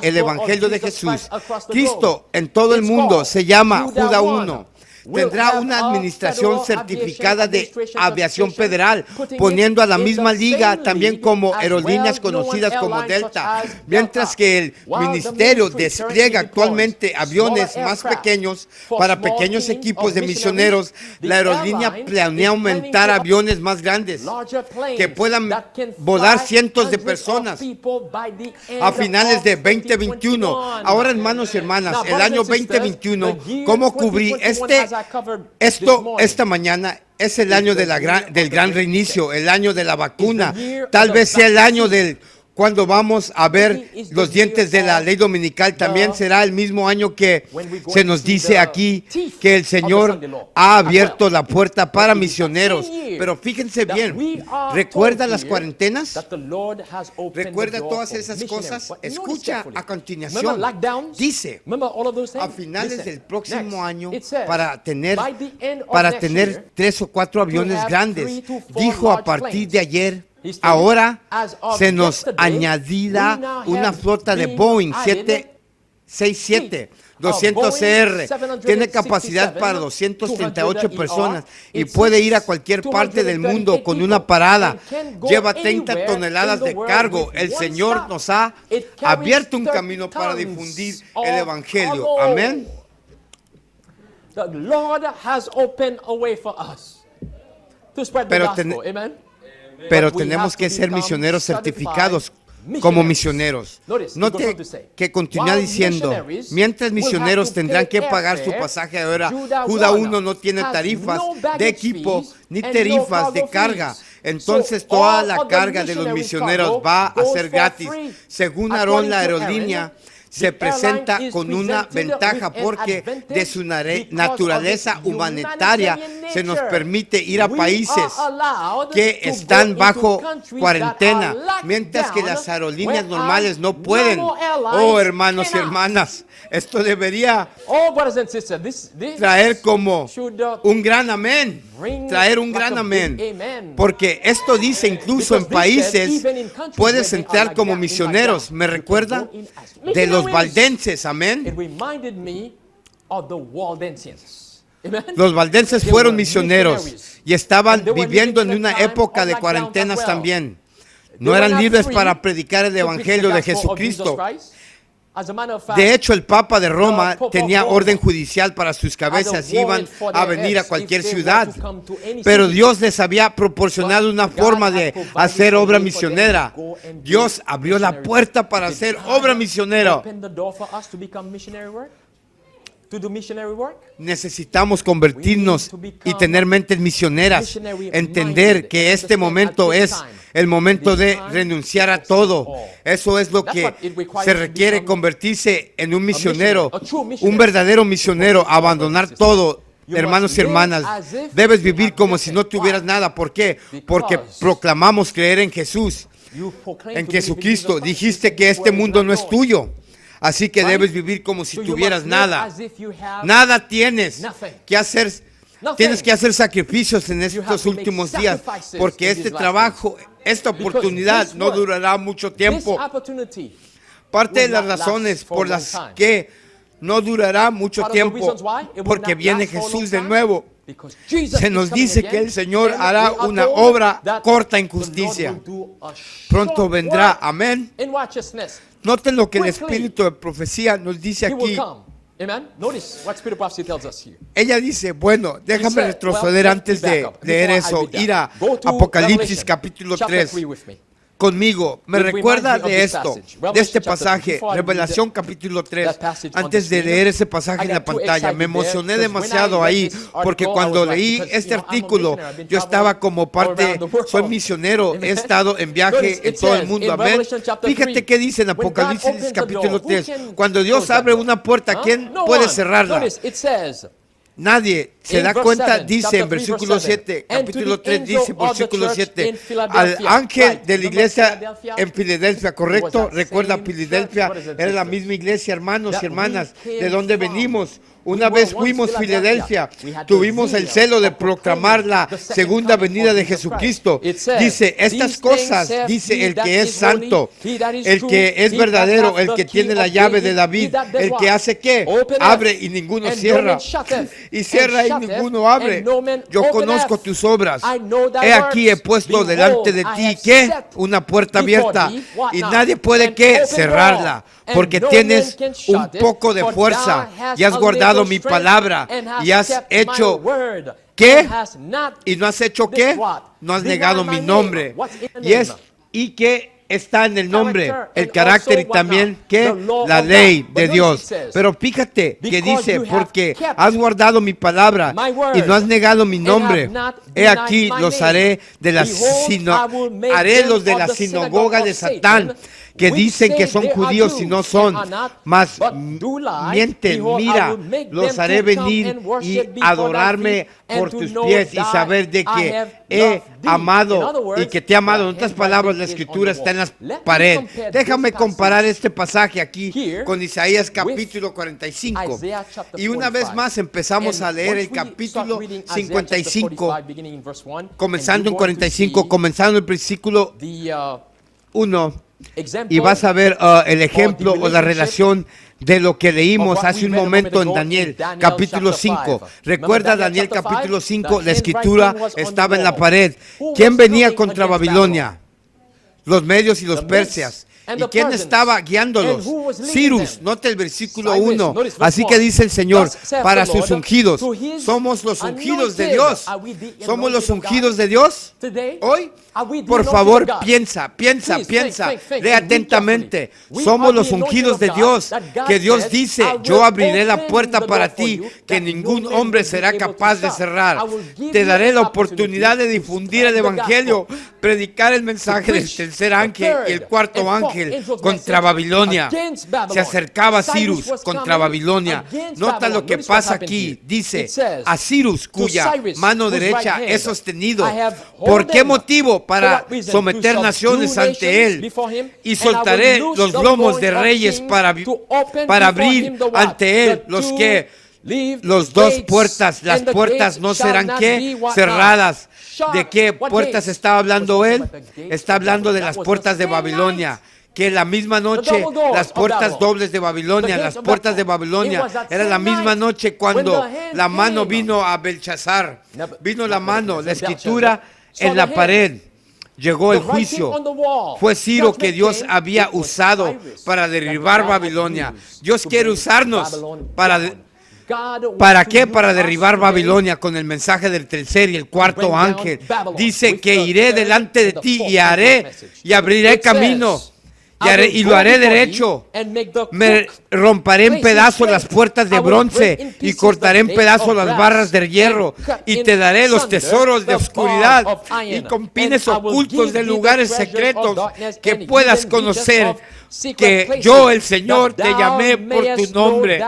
el Evangelio de Jesús. Cristo en todo el mundo se llama Judá 1. Tendrá una administración certificada de aviación federal, poniendo a la misma liga también como aerolíneas conocidas como Delta, mientras que el ministerio despliega actualmente aviones más pequeños para pequeños equipos de misioneros. La aerolínea planea aumentar aviones más grandes que puedan volar cientos de personas a finales de 2021. Ahora, hermanos y hermanas, el año 2021, ¿cómo cubrir esta mañana? Es el año del gran reinicio, el año de la vacuna. Tal vez sea el año cuando vamos a ver los dientes de la ley dominical. También será el mismo año que se nos dice aquí que el Señor ha abierto la puerta para misioneros. Pero fíjense bien, ¿recuerda las cuarentenas? ¿Recuerda todas esas cosas? Escucha a continuación. Dice, a finales del próximo año, para tener 3 o 4 aviones grandes, dijo a partir de ayer. Ahora se nos añadirá una flota de Boeing 767 200CR. Tiene capacidad para 238 personas y puede ir a cualquier parte del mundo con una parada. Lleva 30 toneladas de cargo. El Señor nos ha abierto un camino para difundir el Evangelio. Amén. Pero tenemos que ser misioneros certificados como misioneros. Note que continúa diciendo, mientras misioneros tendrán que pagar su pasaje ahora. Judá 1 no tiene tarifas de equipo ni tarifas de carga. Entonces toda la carga de los misioneros va a ser gratis. Según Aarón, la aerolínea se presenta con una ventaja porque de su naturaleza humanitaria se nos permite ir a países que están bajo cuarentena, mientras que las aerolíneas normales no pueden. Oh, hermanos y hermanas, esto debería traer como un gran amén, traer un gran amén, porque esto dice incluso en países puedes entrar como misioneros. Me recuerda de los valdenses, amén. Los valdenses fueron misioneros y estaban viviendo en una época de cuarentenas también. No eran libres para predicar el evangelio de Jesucristo. De hecho, el Papa de Roma tenía orden judicial para sus cabezas, iban a venir a cualquier ciudad, pero Dios les había proporcionado una forma de hacer obra misionera. Dios abrió la puerta para hacer obra misionera. Necesitamos convertirnos y tener mentes misioneras, entender que este momento es el momento de renunciar a todo. Eso es lo que se requiere, convertirse en un misionero, un verdadero misionero, abandonar todo. Hermanos y hermanas, debes vivir como si no tuvieras nada. ¿Por qué? Porque proclamamos creer en Jesús, en Jesucristo. Dijiste que este mundo no es tuyo. Así que debes vivir como si tuvieras nada. Nada tienes que hacer. Tienes que hacer sacrificios en estos últimos días, porque este trabajo, esta oportunidad no durará mucho tiempo. Parte de las razones por las que no durará mucho tiempo, porque viene Jesús de nuevo. Se nos dice que el Señor hará una obra corta en justicia. Pronto vendrá, amén. Noten lo que el espíritu de profecía nos dice aquí. Ella dice, bueno, déjame retroceder antes de leer eso. Ir a Apocalipsis capítulo 3. Conmigo, me recuerda de esto, de este pasaje, Revelación capítulo 3. Antes de leer ese pasaje en la pantalla, me emocioné demasiado ahí, porque cuando leí este artículo, yo estaba como parte, soy misionero, he estado en viaje en todo el mundo, amén. Fíjate qué dice en Apocalipsis capítulo 3, cuando Dios abre una puerta, ¿quién puede cerrarla? Nadie se da cuenta, dice en versículo 7, capítulo 3 dice, versículo 7, al ángel de la iglesia en Filadelfia, ¿correcto? Recuerda, Filadelfia era la misma iglesia, hermanos y hermanas, de donde venimos. Una vez fuimos a Filadelfia, tuvimos el celo de proclamar la segunda venida de Jesucristo. Dice, estas cosas, dice el que es santo, el que es verdadero, el que tiene la llave de David, el que hace ¿qué? Abre y ninguno cierra, y cierra y ninguno abre. Yo conozco tus obras. He aquí he puesto delante de ti ¿qué? Una puerta abierta, y nadie puede ¿qué? Cerrarla, porque tienes un poco de fuerza y has guardado mi palabra y has hecho ¿qué? Y no has hecho ¿qué? No has negado mi nombre. Y que está en el nombre, el carácter y también ¿qué? La ley de Dios. Pero fíjate que dice, porque has guardado mi palabra y no has negado mi nombre, he aquí los haré de haré los de la sinagoga de Satán, que dicen que son judíos y no son, mas mienten. Mira, los haré venir y adorarme por tus pies y saber de que he amado y que te he amado. En otras palabras, la escritura está en la pared. Déjame comparar este pasaje aquí con Isaías capítulo 45. Y una vez más empezamos a leer el capítulo 55, comenzando en 45, comenzando el versículo 1. Y vas a ver el ejemplo o la relación de lo que leímos hace un momento en Daniel capítulo 5. Recuerda Daniel capítulo 5, la escritura estaba en la pared. ¿Quién venía contra Babilonia? Los medios y los persias. ¿Y quién estaba guiándolos? Cyrus. Note el versículo 1. Así que dice el Señor, para sus ungidos. Somos los ungidos de Dios. Somos los ungidos de Dios. Hoy, por favor, piensa. Lee atentamente. Somos los ungidos de Dios. Que Dios dice, yo abriré la puerta para ti, que ningún hombre será capaz de cerrar. Te daré la oportunidad de difundir el evangelio, predicar el mensaje del tercer ángel y el cuarto ángel. ángel contra Babilonia. Se acercaba Cyrus contra Babilonia. Nota lo que pasa aquí. Dice, a Cyrus, cuya mano derecha es sostenido. ¿Por qué motivo? Para someter naciones ante él. Y soltaré los lomos de reyes para abrir ante él los dos puertas. Las puertas no serán ¿qué? Cerradas. ¿De qué puertas estaba hablando él? Está hablando de las puertas de Babilonia. Que la misma noche, las puertas dobles de Babilonia, las puertas de Babilonia, era la misma noche cuando la mano vino a Belshazzar. Vino la mano, la escritura en la pared. Llegó el juicio. Fue Ciro que Dios había usado para derribar Babilonia. Dios quiere usarnos ¿para qué? Para derribar Babilonia con el mensaje del tercer y el cuarto ángel. Dice que iré delante de ti y abriré camino. Y lo haré derecho. Me romperé en pedazos las puertas de bronce y cortaré en pedazos las barras de hierro y te daré los tesoros de oscuridad y con pines ocultos de lugares secretos que puedas conocer que yo, el Señor, te llamé por tu nombre.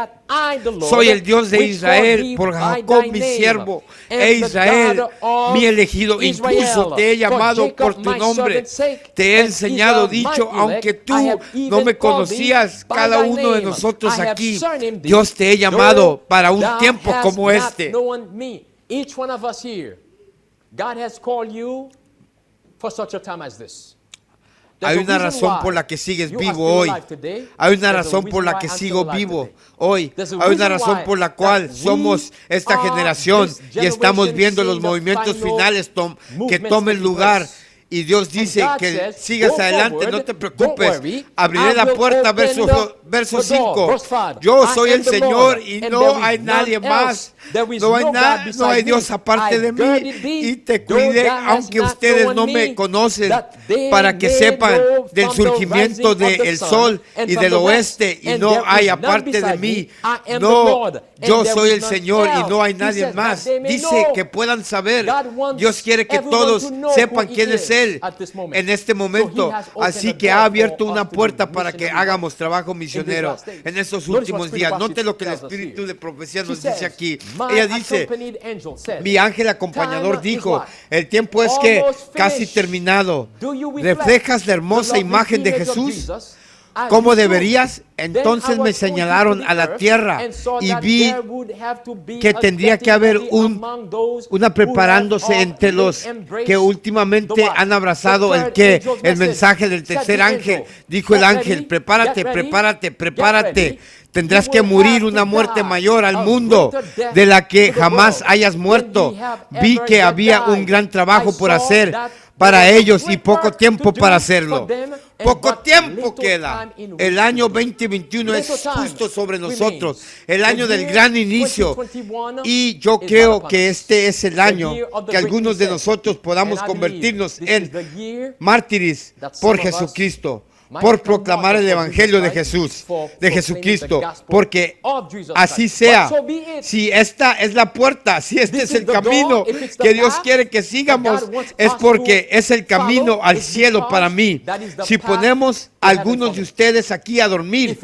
Soy el Dios de Israel, por Jacob mi siervo, e Israel mi elegido. Incluso te he llamado por tu nombre. Te he enseñado, dicho, aunque tú no me conocías, cada uno de nosotros aquí, Dios te he llamado para un tiempo como este. Each one of us here, God has called you for such a time as this. Hay una razón por la que sigues vivo hoy. Hay una razón por la que sigo vivo hoy. Hay una razón por la cual somos esta generación y estamos viendo los movimientos finales que tomen lugar. Y Dios dice que sigas adelante, no te preocupes. Abriré la puerta, verso 5. Yo soy el Señor y no hay nadie más. No hay Dios aparte de mí. Y te cuidé, aunque ustedes no me conocen, para que sepan del surgimiento del sol y del oeste. Y no hay aparte de mí. No, yo soy el Señor y no hay nadie más. Dice que puedan saber. Dios quiere que todos sepan quién es Él en este momento. Así que ha abierto una puerta para que hagamos trabajo misionero en estos últimos días. Note lo que el Espíritu de Profecía nos dice aquí. Ella dice, mi ángel acompañador dijo, el tiempo es que casi terminado. ¿Reflejas la hermosa imagen de Jesús? ¿Cómo deberías? Entonces me señalaron a la tierra y vi que tendría que haber una preparándose entre los que últimamente han abrazado el mensaje del tercer ángel. Dijo el ángel, prepárate, prepárate, prepárate. Tendrás que morir una muerte mayor al mundo de la que jamás hayas muerto. Vi que había un gran trabajo por hacer para ellos y poco tiempo para hacerlo. Poco tiempo queda. El año 2021 es justo sobre nosotros, el año del gran inicio. Y yo creo que este es el año que algunos de nosotros podamos convertirnos en mártires por Jesucristo, por proclamar el evangelio de Jesús, de Jesucristo, porque así sea. Si esta es la puerta, si este es el camino que Dios quiere que sigamos, es porque es el camino al cielo para mí. Si ponemos a algunos de ustedes aquí a dormir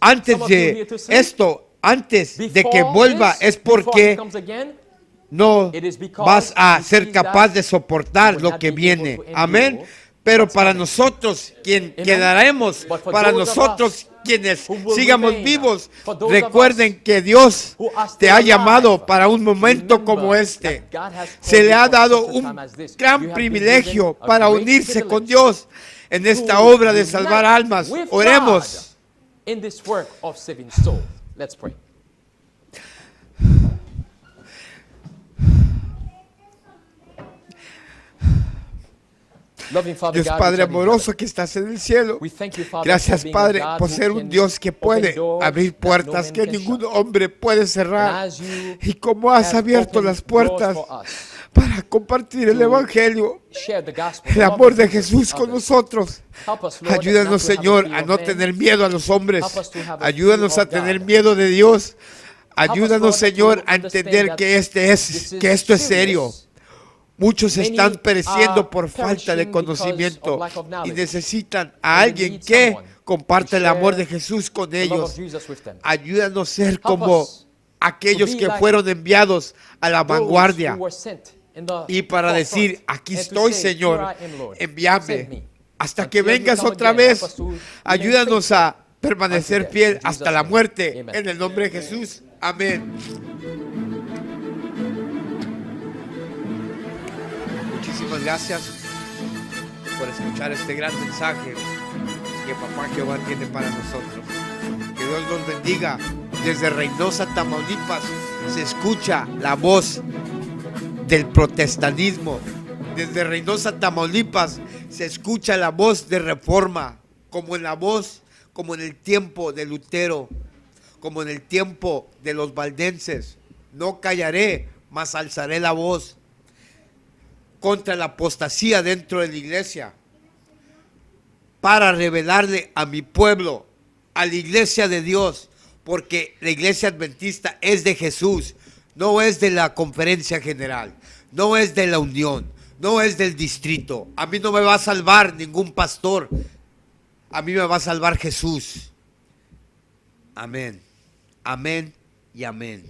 antes de esto, antes de que vuelva, es porque no vas a ser capaz de soportar lo que viene. Amén. Pero para nosotros, quien quedaremos, para nosotros quienes sigamos vivos, recuerden que Dios te ha llamado para un momento como este. Se le ha dado un gran privilegio para unirse con Dios en esta obra de salvar almas. Oremos. Dios Padre amoroso que estás en el cielo, gracias Padre por ser un Dios que puede abrir puertas que ningún hombre puede cerrar, y como has abierto las puertas para compartir el evangelio, el amor de Jesús con nosotros. Ayúdanos, Señor, a no tener miedo a los hombres. Ayúdanos a tener miedo de Dios. Ayúdanos, Señor, a entender que esto es serio. Muchos Many están pereciendo are por falta de perishing conocimiento because of lack of y knowledge. necesitan a And they alguien need que someone comparte to el amor share de Jesús con the love of ellos. Jesus with them. Ayúdanos a ser Help como us aquellos to be que like fueron enviados a la those vanguardia who were sent in the y para forefront, decir, aquí and to estoy, say, Señor, "Here I am, Lord. Send envíame me." hasta que Until you vengas come otra again, help vez. us to remain Ayúdanos a faithful permanecer unto death. fiel In Jesus' hasta la name. muerte Amen. en el nombre de Jesús. Amén. Muchísimas gracias por escuchar este gran mensaje que Papá Jehová tiene para nosotros. Que Dios los bendiga. Desde Reynosa, Tamaulipas, se escucha la voz del protestantismo. Desde Reynosa, Tamaulipas, se escucha la voz de reforma, como en el tiempo de Lutero, como en el tiempo de los valdenses. No callaré, mas alzaré la voz contra la apostasía dentro de la iglesia, para revelarle a mi pueblo, a la iglesia de Dios, porque la iglesia adventista es de Jesús, no es de la conferencia general, no es de la unión, no es del distrito. A mí no me va a salvar ningún pastor, a mí me va a salvar Jesús. Amén, amén y amén.